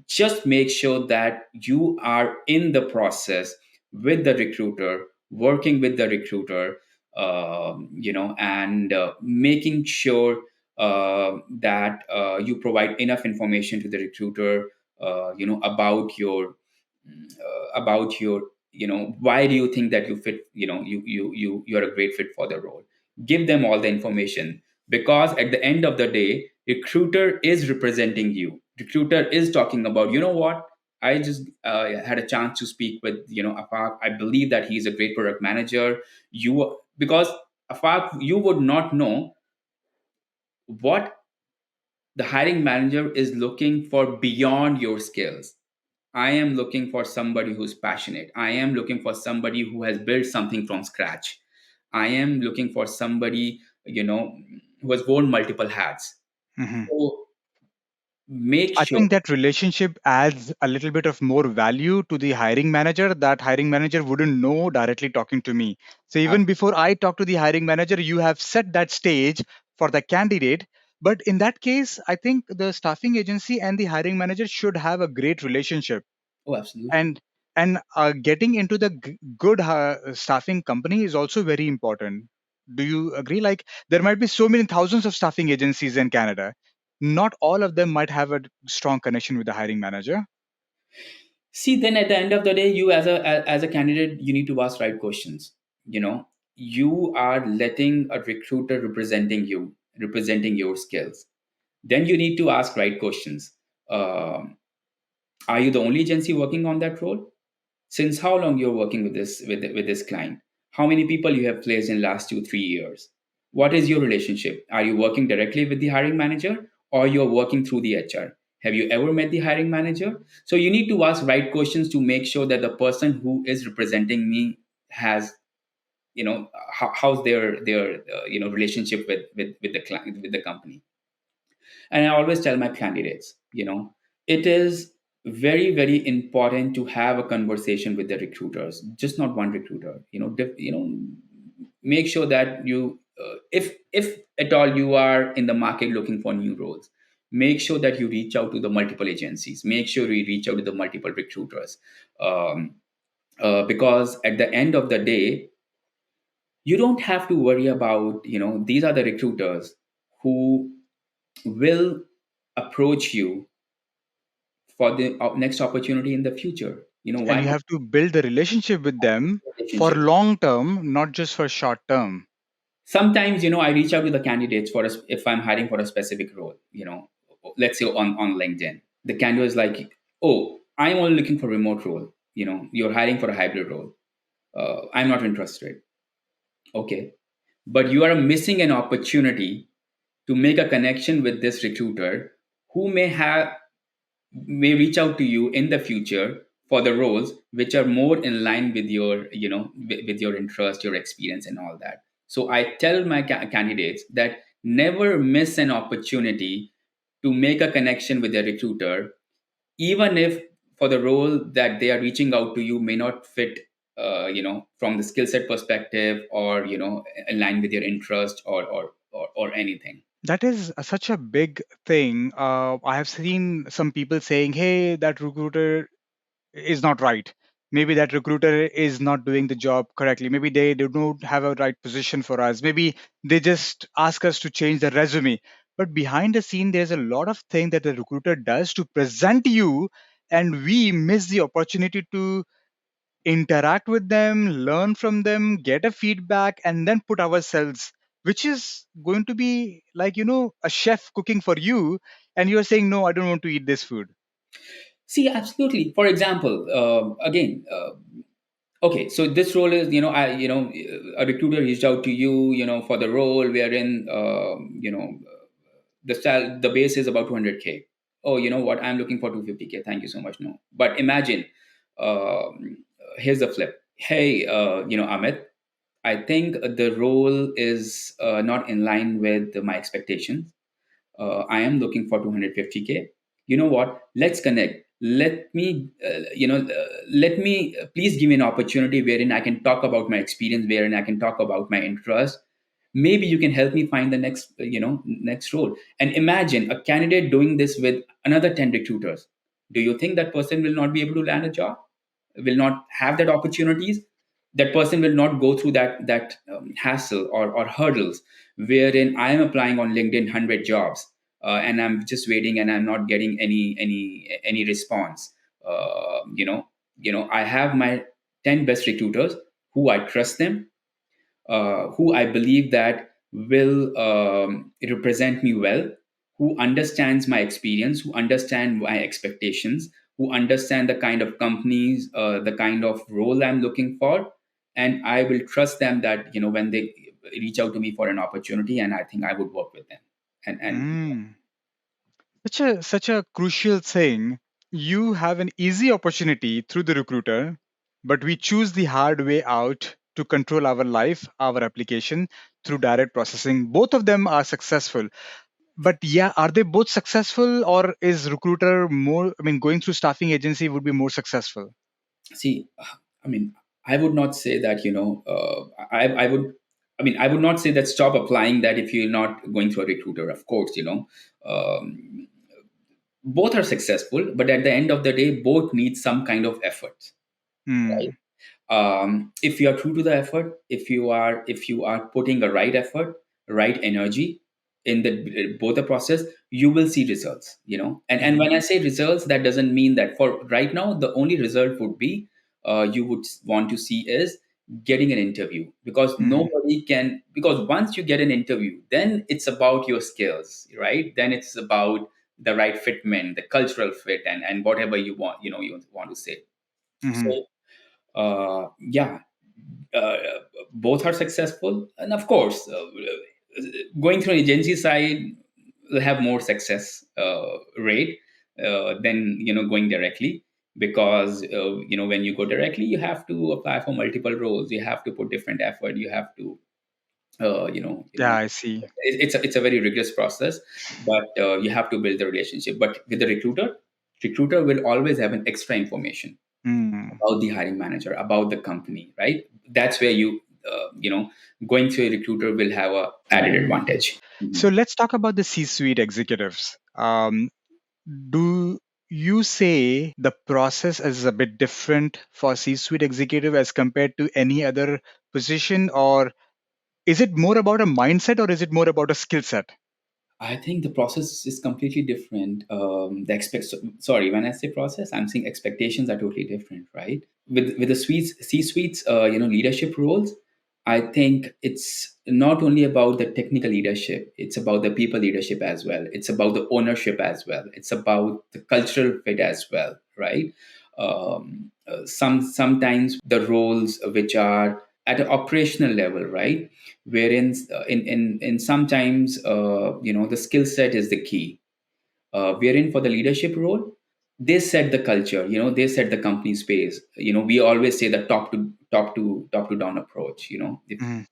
Just make sure that you are in the process with the recruiter, working with the recruiter, and making sure that you provide enough information to the recruiter, about your why do you think that you fit, you're a great fit for the role. Give them all the information, because at the end of the day, recruiter is representing you. Recruiter is talking about, what, I just had a chance to speak with, Afaq. I believe that he's a great product manager. Because Afaq, you would not know what the hiring manager is looking for beyond your skills. I am looking for somebody who's passionate. I am looking for somebody who has built something from scratch. I am looking for somebody, who has worn multiple hats. Hmm. So make I sure. think that relationship adds a little bit of more value to the hiring manager that hiring manager wouldn't know directly talking to me. So even before I talk to the hiring manager, you have set that stage for the candidate. But in that case, I think the staffing agency and the hiring manager should have a great relationship. Oh, absolutely. And getting into the good staffing company is also very important. Do you agree? Like there might be so many thousands of staffing agencies in Canada, not all of them might have a strong connection with the hiring manager. See, then at the end of the day, you as a candidate, you need to ask right questions. You are letting a recruiter representing your skills. Then you need to ask right questions. Um, are you the only agency working on that role? Since how long you're working with this client? How many people you have placed in last 2, 3 years? What is your relationship? Are you working directly with the hiring manager, or you're working through the HR? Have you ever met the hiring manager? So you need to ask right questions to make sure that the person who is representing me has, how's their relationship with the client, with the company. And I always tell my candidates, it is very, very important to have a conversation with the recruiters, just not one recruiter. Make sure that you, if at all you are in the market looking for new roles, make sure that you reach out to the multiple agencies. Make sure you reach out to the multiple recruiters, um, because at the end of the day, you don't have to worry about, these are the recruiters who will approach you for the next opportunity in the future. And Why you not have to build the relationship with them for relationship? long term, not just for short term. Sometimes, I reach out to the candidates if I'm hiring for a specific role. Let's say on LinkedIn, the candidate is like, "Oh, I'm only looking for remote role. You're hiring for a hybrid role. I'm not interested." Okay, but you are missing an opportunity to make a connection with this recruiter who may reach out to you in the future for the roles which are more in line with your with your interest, your experience, and all that. So I tell my candidates that never miss an opportunity to make a connection with a recruiter, even if for the role that they are reaching out to you may not fit, from the skill set perspective, or align with your interest, or anything. That is such a big thing. I have seen some people saying, hey, that recruiter is not right. Maybe that recruiter is not doing the job correctly. Maybe they do not have a right position for us. Maybe they just ask us to change the resume. But behind the scene, there's a lot of things that the recruiter does to present you, and we miss the opportunity to interact with them, learn from them, get a feedback, and then put ourselves, which is going to be like, a chef cooking for you, and you're saying, no, I don't want to eat this food. See, absolutely. For example, again, okay, so this role is, a recruiter reached out to you, for the role wherein, the base is about 200K. Oh, you know what? I'm looking for 250K. Thank you so much. No, but imagine, um, here's the flip. Hey, Amit, I think the role is not in line with my expectations. I am looking for 250K. You know what? Let's connect. Let me please give me an opportunity wherein I can talk about my experience, wherein I can talk about my interest. Maybe you can help me find the next role. And imagine a candidate doing this with another 10 recruiters. Do you think that person will not be able to land a job? Will not have that opportunities? That person will not go through that hassle or hurdles wherein I am applying on LinkedIn 100 jobs, and I'm just waiting and I'm not getting any response. I have my 10 best recruiters who I trust them, who I believe that will represent me well, who understands my experience, who understand my expectations, who understand the kind of companies, the kind of role I'm looking for, and I will trust them that when they reach out to me for an opportunity, and I think I would work with them. And Mm. Such a crucial thing. You have an easy opportunity through the recruiter, but we choose the hard way out to control our life, our application through direct processing. Both of them are successful. But yeah, are they both successful, or is recruiter more, I mean, going through staffing agency would be more successful? see, I mean, I would not say that I would. I mean, I would not say that stop applying that if you're not going through a recruiter. Of course, both are successful, but at the end of the day, both need some kind of effort, right? Hmm. If you are true to the effort, if you are putting the right effort, right energy in the both the process, you will see results. And Hmm. when I say results, that doesn't mean that for right now the only result would be, you would want to see is getting an interview, because Hmm. nobody can, because once you get an interview, then it's about your skills, right? Then it's about the right fitment, the cultural fit, and whatever you want, you want to say. Hmm. So, yeah, uh, both are successful, and of course, going through an agency side will have more success rate than going directly, because when you go directly, you have to apply for multiple roles, you have to put different effort, you have to Yeah, I see. it's a very rigorous process, but you have to build the relationship. But with the recruiter will always have an extra information Hmm. about the hiring manager, about the company, right? That's where going through a recruiter will have a added advantage. So let's talk about the C-suite executives. Do you say the process is a bit different for C-suite executive as compared to any other position, or is it more about a mindset, or is it more about a skill set? I think the process is completely different. Sorry, when I say process, I'm saying expectations are totally different, right? With the C-suites, leadership roles, I think it's not only about the technical leadership; it's about the people leadership as well. It's about the ownership as well. It's about the cultural fit as well, right? Sometimes the roles which are at an operational level, right? Wherein in sometimes the skill set is the key. Wherein for the leadership role, they set the culture, they set the company space. We always say the top to down approach. If Mm,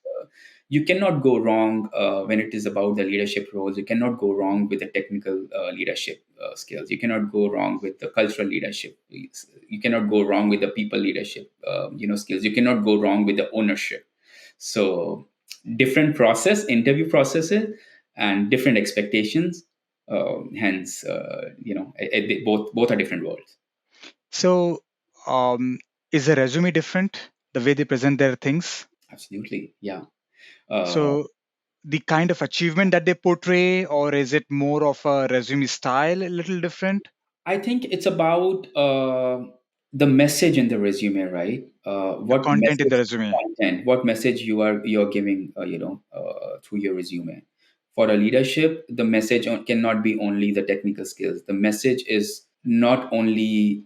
you cannot go wrong when it is about the leadership roles. You cannot go wrong with the technical leadership skills. You cannot go wrong with the cultural leadership. You cannot go wrong with the people leadership skills. You cannot go wrong with the ownership. So different process, interview processes, and different expectations. Hence, both are different worlds. So, um, is the resume different? The way they present their things? Absolutely, yeah. Uh, So, the kind of achievement that they portray, or is it more of a resume style, a little different? I think it's about the message in the resume, right? The What content in the message, resume. content, what message you're giving, through your resume. For a leadership, the message cannot be only the technical skills. The message is not only.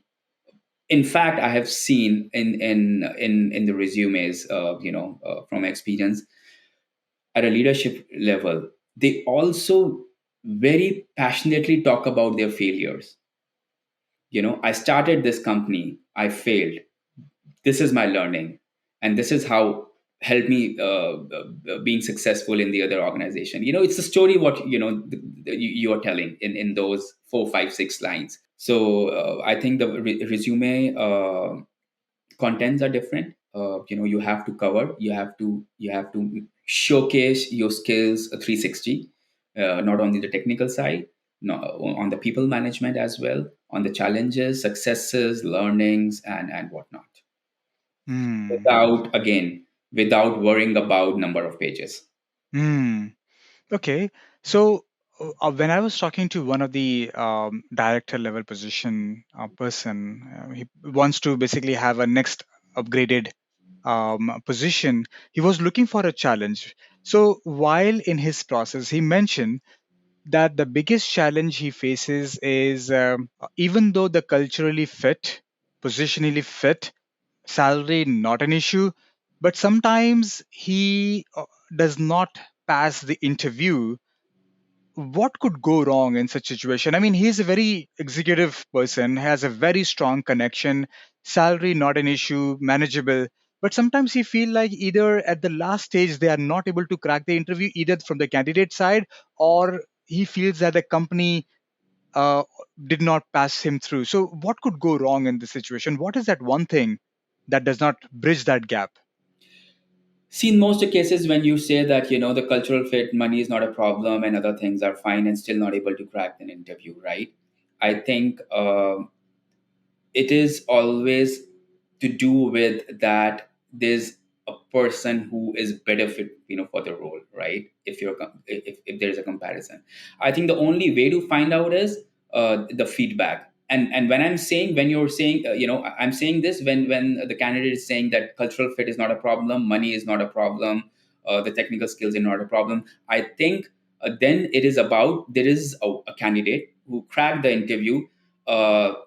In fact, I have seen in the resumes, from experience at a leadership level, they also very passionately talk about their failures. I started this company, I failed, this is my learning, and this is how helped me being successful in the other organization. It's the story what you are telling in those 4, 5, 6 lines. So I think the resume contents are different. You have to cover, you have to showcase your skills 360, not only the technical side, no, on the people management as well, on the challenges, successes, learnings, and whatnot, Hmm. without worrying about number of pages. Hmm. Okay. So, when I was talking to one of the director level position person, he wants to basically have a next upgraded position. He was looking for a challenge. So, while in his process, he mentioned that the biggest challenge he faces is even though the culturally fit, positionally fit, salary not an issue, but sometimes he does not pass the interview. What could go wrong in such situation? I mean, he's a very executive person, has a very strong connection, salary not an issue, manageable, but sometimes he feel like either at the last stage they are not able to crack the interview, either from the candidate side, or he feels that the company uh, did not pass him through. So what could go wrong in this situation? What is that one thing that does not bridge that gap? See, in most cases, when you say that the cultural fit, money is not a problem, and other things are fine, and still not able to crack an interview, right? I think it is always to do with that there's a person who is better fit for the role, right? If there's a comparison, I think the only way to find out is the feedback. And when you're saying, I'm saying this when the candidate is saying that cultural fit is not a problem, money is not a problem, the technical skills are not a problem. I think then it is about there is a candidate who cracked the interview.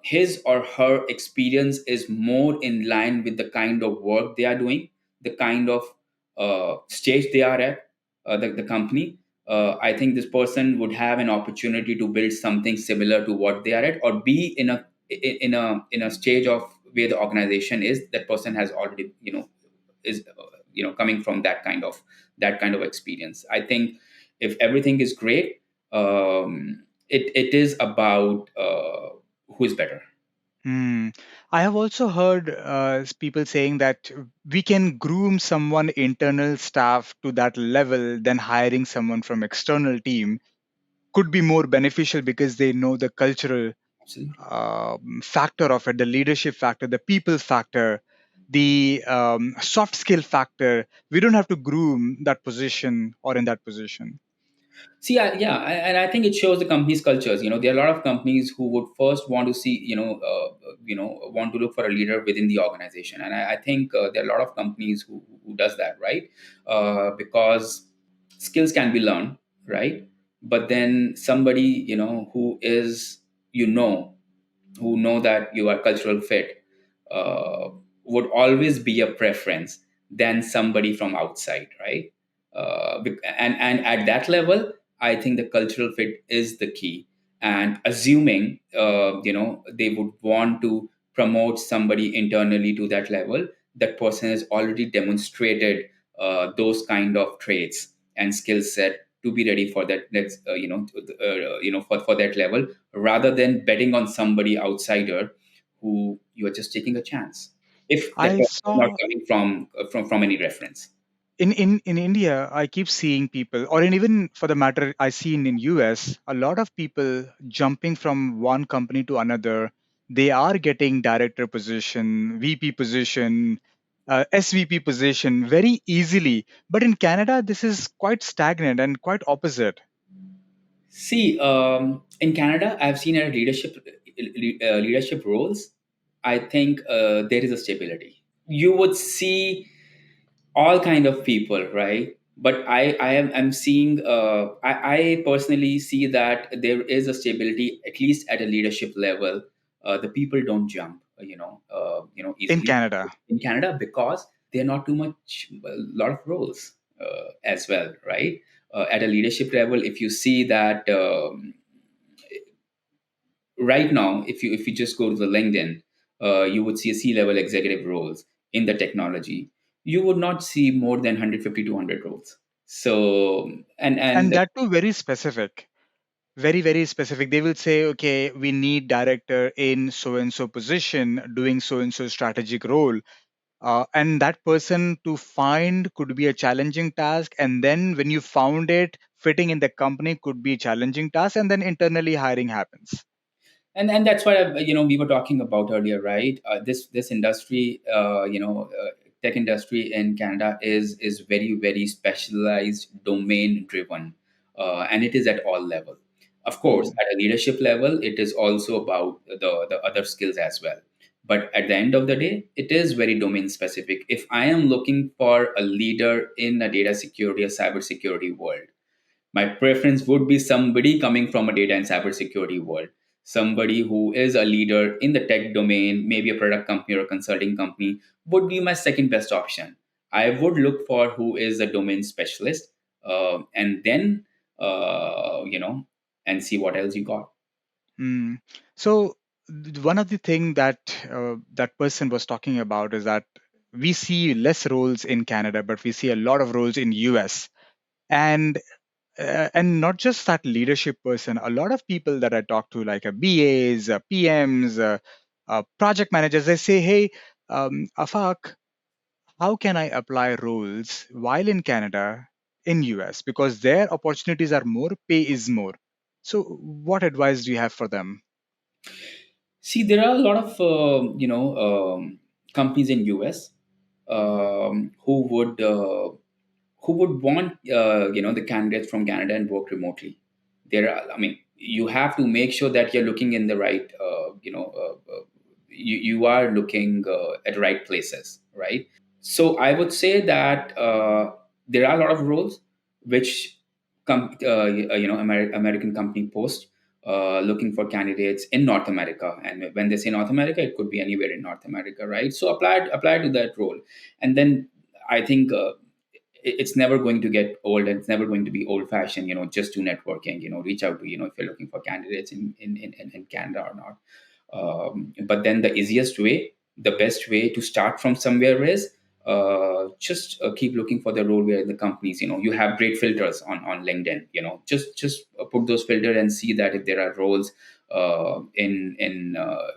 His or her experience is more in line with the kind of work they are doing, the kind of stage they are at, the company. I think this person would have an opportunity to build something similar to what they are at, or be in a stage of where the organization is. That person has already is coming from that kind of experience. I think if everything is great, it is about who is better. Hmm. I have also heard people saying that we can groom someone internal staff to that level than hiring someone from external team could be more beneficial because they know the cultural Absolutely. factor of it, the leadership factor, the people factor, the soft skill factor. We don't have to groom that position or in that position. See, and I think it shows the company's cultures. There are a lot of companies who would first want to see, want to look for a leader within the organization, and I think there are a lot of companies who does that, right? Because skills can be learned, right? But then somebody, who is, who know that you are cultural fit, uh, would always be a preference. than somebody from outside, right? And at that level, I think the cultural fit is the key. And assuming they would want to promote somebody internally to that level, that person has already demonstrated those kind of traits and skill set to be ready for that next for that level, rather than betting on somebody outsider who you are just taking a chance if that I person is not saw coming from any reference. in India, I keep seeing people, or even for the matter, I see in US, a lot of people jumping from one company to another. They are getting director position, VP position, SVP position very easily. But in Canada, this is quite stagnant and quite opposite. See, in Canada, I've seen at leadership roles. I think there is a stability. You would see all kind of people, right? But I'm seeing I personally see that there is a stability at least at a leadership level. The people don't jump In easily Canada. in Canada because they're not too much a lot of roles as well, right? At a leadership level, if you see that right now, if you just go to the LinkedIn, you would see a C-level executive roles in the technology. You would not see more than 150 to 100 roles. So And and that too very specific. Very, very specific. They will say, okay, we need director in so and so position doing so and so strategic role. And that person to find could be a challenging task. And then when you found it, fitting in the company could be a challenging task. And then internally hiring happens. and that's what we were talking about earlier, right? This industry, tech industry in Canada is very very specialized, domain driven, and it is at all level. Of course, Oh. at a leadership level, it is also about the other skills as well. But at the end of the day, it is very domain specific. If I am looking for a leader in a data security or cyber security world, my preference would be somebody coming from a data and cybersecurity world, somebody who is a leader in the tech domain, maybe a product company or a consulting company would be my second best option. I would look for who is a domain specialist, and then and see what else you got. Hmm. So one of the thing that that person was talking about is that we see less roles in Canada, but we see a lot of roles in US. And not just that leadership person, a lot of people that I talk to, like BAs, PMs, project managers, they say, hey, Afaq, how can I apply roles while in Canada in US? Because their opportunities are more, pay is more. So what advice do you have for them? See, there are a lot of companies in US who would want the candidates from Canada and work remotely. There are, I mean, you have to make sure that you're looking in the right, you are looking at right places, right? So I would say that there are a lot of roles which American company post looking for candidates in North America, and when they say North America, it could be anywhere in North America, right? So apply to that role, and then I think it's never going to get old, and it's never going to be old fashioned. Just do networking. Reach out to if you're looking for candidates in Canada or not. But then the easiest way, the best way to start from somewhere is just keep looking for the role where the companies, you have great filters on LinkedIn. Just put those filters and see that if there are roles in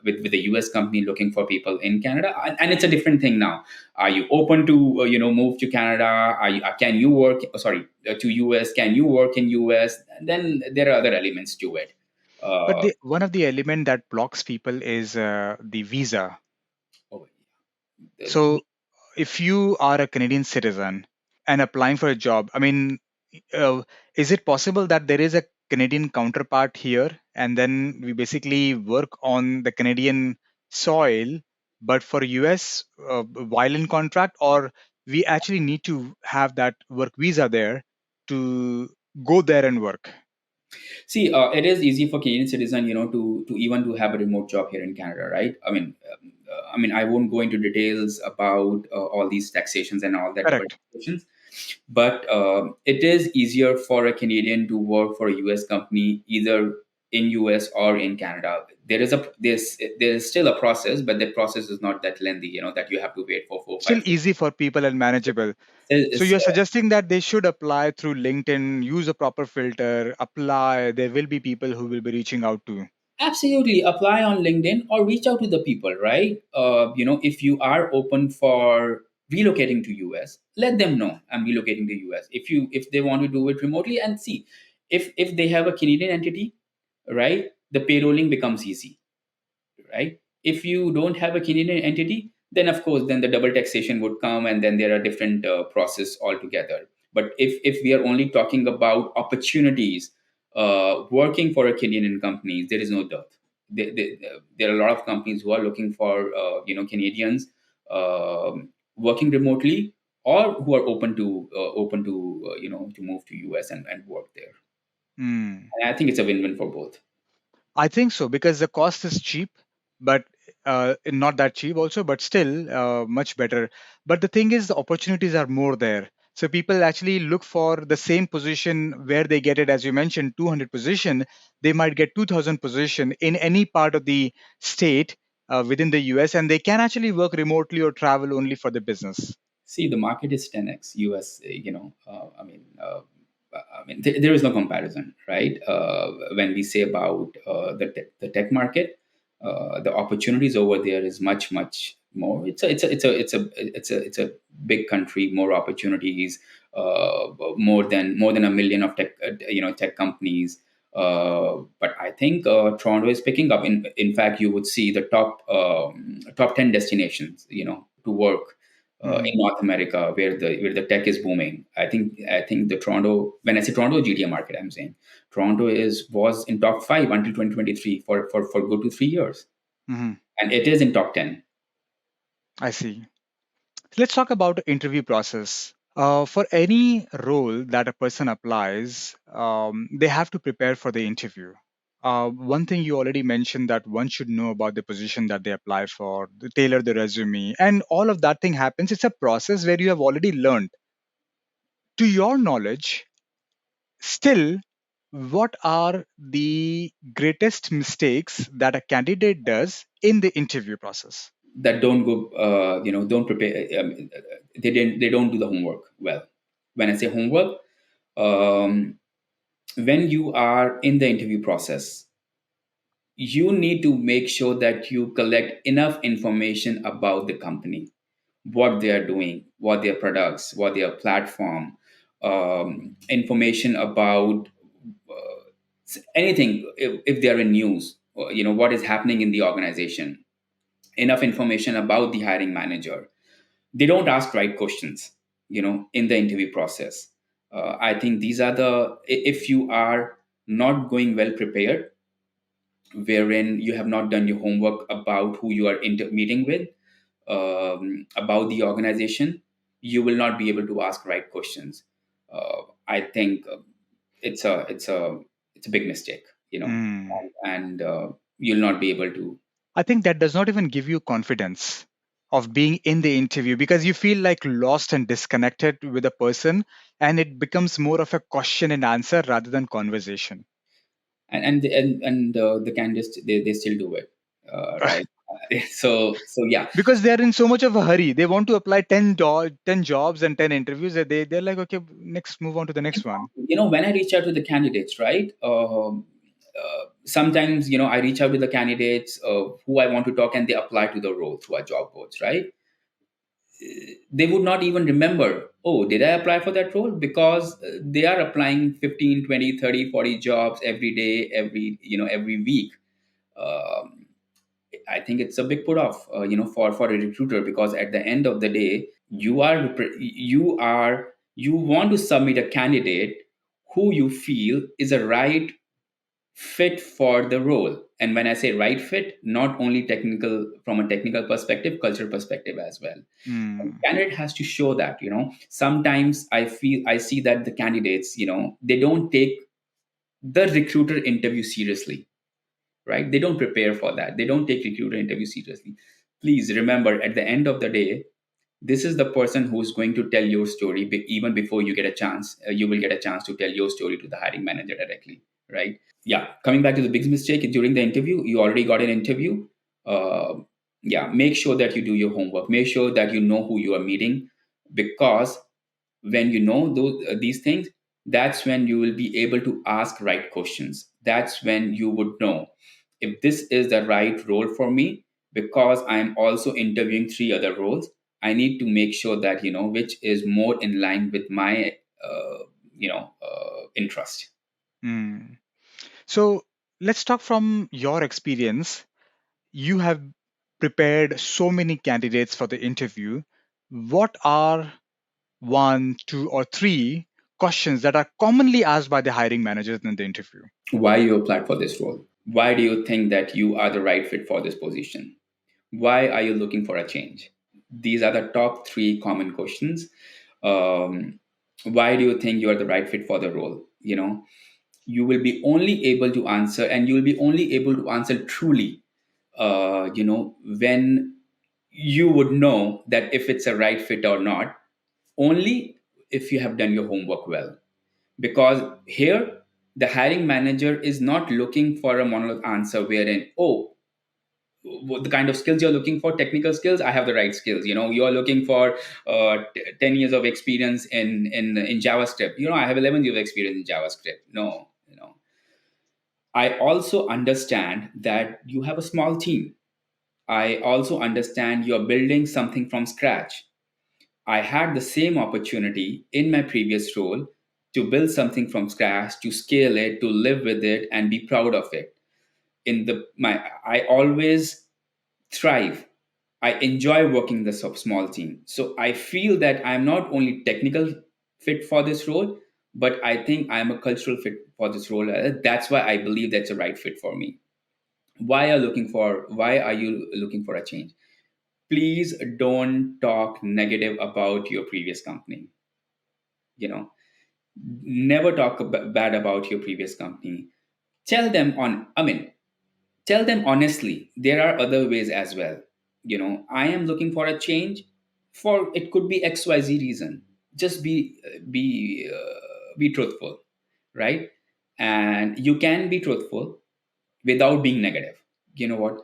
with the US company looking for people in Canada, and it's a different thing now. Are you open to move to Canada? Can you work? Sorry, to US? Can you work in US? And then there are other elements to it. But Uh, one of the element that blocks people is the visa. oh, So if you are a Canadian citizen and applying for a job, I mean, uh, is it possible that there is a Canadian counterpart here, and then we basically work on the Canadian soil, but for US while in contract, or we actually need to have that work visa there to go there and work? See, it is easy for Canadian citizen, to even to have a remote job here in Canada, right? I mean, I won't go into details about all these taxations and all that double Correct. taxations, but it is easier for a Canadian to work for a US company either in US or in Canada. There is still a process, but the process is not that lengthy. That you have to wait for four, Still 5 easy for people and manageable. So It's, you're suggesting that they should apply through LinkedIn, use a proper filter, apply. There will be people who will be reaching out to. Absolutely, apply on LinkedIn or reach out to the people, right? If you are open for relocating to US, let them know I'm relocating to US. If they want to do it remotely, and see if they have a Canadian entity, right? The payrolling becomes easy, right? If you don't have a Canadian entity, then of course, then the double taxation would come, and then there are different process altogether. But if we are only talking about opportunities, working for a Canadian companies, there is no doubt. There are a lot of companies who are looking for Canadians working remotely, or who are open to to move to US and work there. Hmm. And I think it's a win-win for both. I think so because the cost is cheap, but not that cheap also, but still much better. But the thing is, the opportunities are more there. So people actually look for the same position where they get it, as you mentioned, 200 position. They might get 2,000 position in any part of the state within the US, and they can actually work remotely or travel only for the business. See, the market is 10x US. There is no comparison, right? When we say about the tech market, the opportunities over there is much much more. It's a big country, more opportunities, more than a million of tech companies. But I think Toronto is picking up. In fact, you would see the top 10 destinations, to work Hmm. in North America, where the tech is booming. I think the Toronto, when I say Toronto GTM market, I'm saying Toronto was in top 5 until 2023 for good to 3 years, Hmm. and it is in top 10. I see. Let's talk about the interview process. For any role that a person applies, they have to prepare for the interview. One thing you already mentioned that one should know about the position that they apply for, tailor the resume, and all of that thing happens. It's a process where you have already learned. To your knowledge, still, what are the greatest mistakes that a candidate does in the interview process? That don't go, don't prepare. They don't do the homework well. When I say homework, um, when you are in the interview process, you need to make sure that you collect enough information about the company, what they are doing, what their products, what their platform, information about anything. If they are in news, or, what is happening in the organization, enough information about the hiring manager. They don't ask right questions, in the interview process. I think these are if you are not going well prepared, wherein you have not done your homework about who you are meeting with, about the organization, you will not be able to ask right questions. I think it's a big mistake, Hmm. and you'll not be able to. I think that does not even give you confidence of being in the interview because you feel like lost and disconnected with a person, and it becomes more of a question and answer rather than conversation. And the candidates, they still do it, right? So yeah. Because they are in so much of a hurry. They want to apply 10 jobs and 10 interviews. They're like, okay, next, move on to the next one. When I reach out to the candidates, right? Sometimes, I reach out to the candidates who I want to talk, and they apply to the role through our job boards, right? They would not even remember, oh, did I apply for that role? Because they are applying 15, 20, 30, 40 jobs every day, every week. um, I think it's a big put off, for a recruiter, because at the end of the day, you want to submit a candidate who you feel is a right fit for the role. And when I say right fit, not only technical, from a technical perspective, culture perspective as well. And Hmm. candidate has to show that. Sometimes I see that the candidates, they don't take the recruiter interview seriously, right? They don't prepare for that. They don't take recruiter interview seriously. Please remember, at the end of the day, this is the person who's going to tell your story even before you get a chance. You will get a chance to tell your story to the hiring manager directly, right? Yeah, coming back to the biggest mistake during the interview, you already got an interview. uh, yeah, make sure that you do your homework, make sure that you know who you are meeting, because when you know these things, that's when you will be able to ask right questions. That's when you would know if this is the right role for me, because I'm also interviewing three other roles. I need to make sure that which is more in line with my interest. Hmm. So let's talk from your experience. You have prepared so many candidates for the interview. What are one, two, or three questions that are commonly asked by the hiring managers in the interview? Why you applied for this role? Why do you think that you are the right fit for this position? Why are you looking for a change? These are the top three common questions. Why do you think you are the right fit for the role? You will be only able to answer, and you will be only able to answer truly when you would know that if it's a right fit or not, only if you have done your homework well. Because here, the hiring manager is not looking for a monolith answer wherein, oh, what the kind of skills you're looking for, technical skills, I have the right skills. You're looking for 10 years of experience in JavaScript. I have 11 years of experience in JavaScript. No. I also understand that you have a small team. I also understand you're building something from scratch. I had the same opportunity in my previous role to build something from scratch, to scale it, to live with it, and be proud of it. I always thrive. I enjoy working the small team. So I feel that I'm not only technical fit for this role, but I think I'm a cultural fit for this role. That's why I believe that's a right fit for me. Why are you looking for a change? Please don't talk negative about your previous company. You know, never talk bad about your previous company. Tell them on, I mean, tell them honestly, there are other ways as well. I am looking for a change, for it could be XYZ reason. Just be truthful, right? And you can be truthful without being negative. You know what,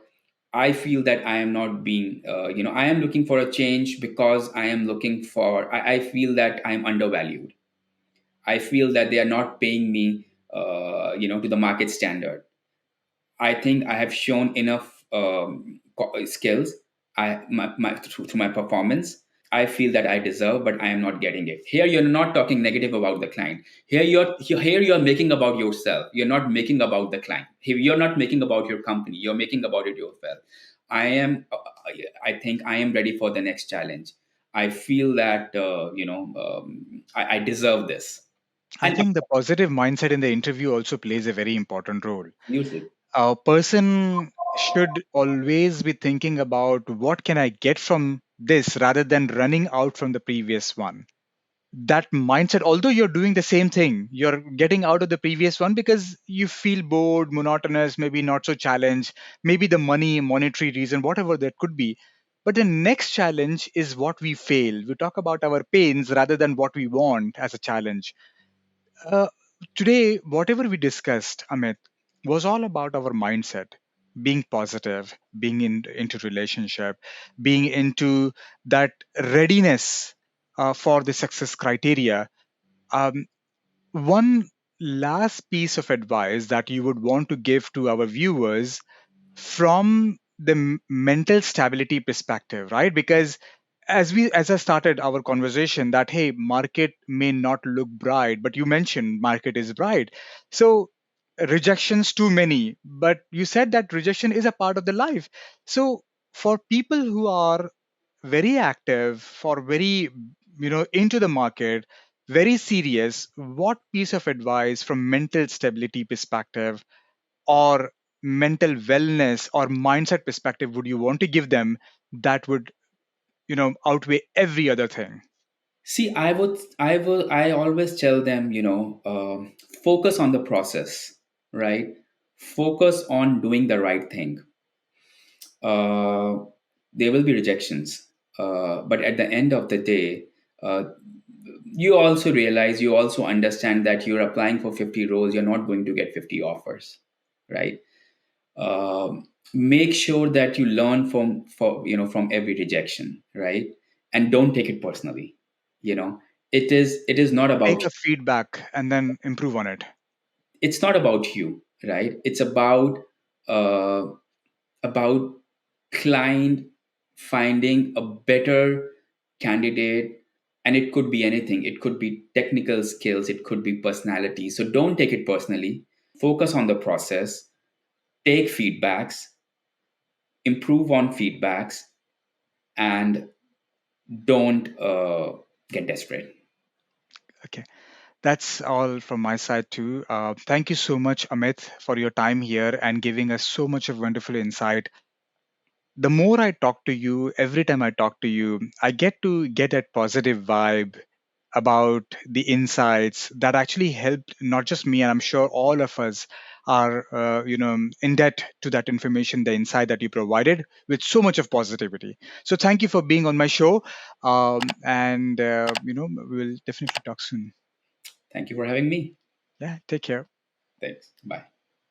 I feel that I am not being I am looking for a change because I feel that I am undervalued. I feel that they are not paying me to the market standard. I think I have shown enough skills. Through my performance, I feel that I deserve, but I am not getting it. Here, you're not talking negative about the client. Here you're making about yourself. You're not making about the client. Here, you're not making about your company. You're making about it yourself. I am. I think I am ready for the next challenge. I feel that I deserve this, I and think the positive mindset in the interview also plays a very important role. absolutely. A person should always be thinking about what can I get from this rather than running out from the previous one. That mindset, although you're doing the same thing, you're getting out of the previous one because you feel bored, monotonous, maybe not so challenged, maybe the monetary reason, whatever that could be. But the next challenge is what we fail. We talk about our pains rather than what we want as a challenge. uh, Today, whatever we discussed, Amit, was all about our mindset, being positive, being into relationship, being into that readiness for the success criteria. Um, One last piece of advice that you would want to give to our viewers from the mental stability perspective, right? Because as I started our conversation, that hey, market may not look bright, but you mentioned market is bright. So rejections too many, but you said that rejection is a part of the life. So for people who are very active, for very into the market, very serious, what piece of advice from mental stability perspective or mental wellness or mindset perspective would you want to give them that would outweigh every other thing? See, I always tell them, focus on the process, right? Focus on doing the right thing. uh, there will be rejections, but at the end of the day, uh, you also understand that you're applying for 50 roles, you're not going to get 50 offers, right? Make sure that you learn from every rejection, right? And don't take it personally. you know it is not Take about, a feedback and then improve on it. it's not about you, right? It's uh, about client finding a better candidate. And it could be anything, it could be technical skills, it could be personality. So don't take it personally. Focus on the process, take feedbacks, improve on feedbacks, and don't get desperate. Okay. That's all from my side too. Thank you so much, Amit, for your time here and giving us so much of wonderful insight. The more I talk to you, every time I talk to you, I get to get that positive vibe about the insights that actually helped not just me, and I'm sure all of us are, in debt to that information, the insight that you provided with so much of positivity. So thank you for being on my show, and we'll definitely talk soon. Thank you for having me. Yeah, take care. Thanks. Bye.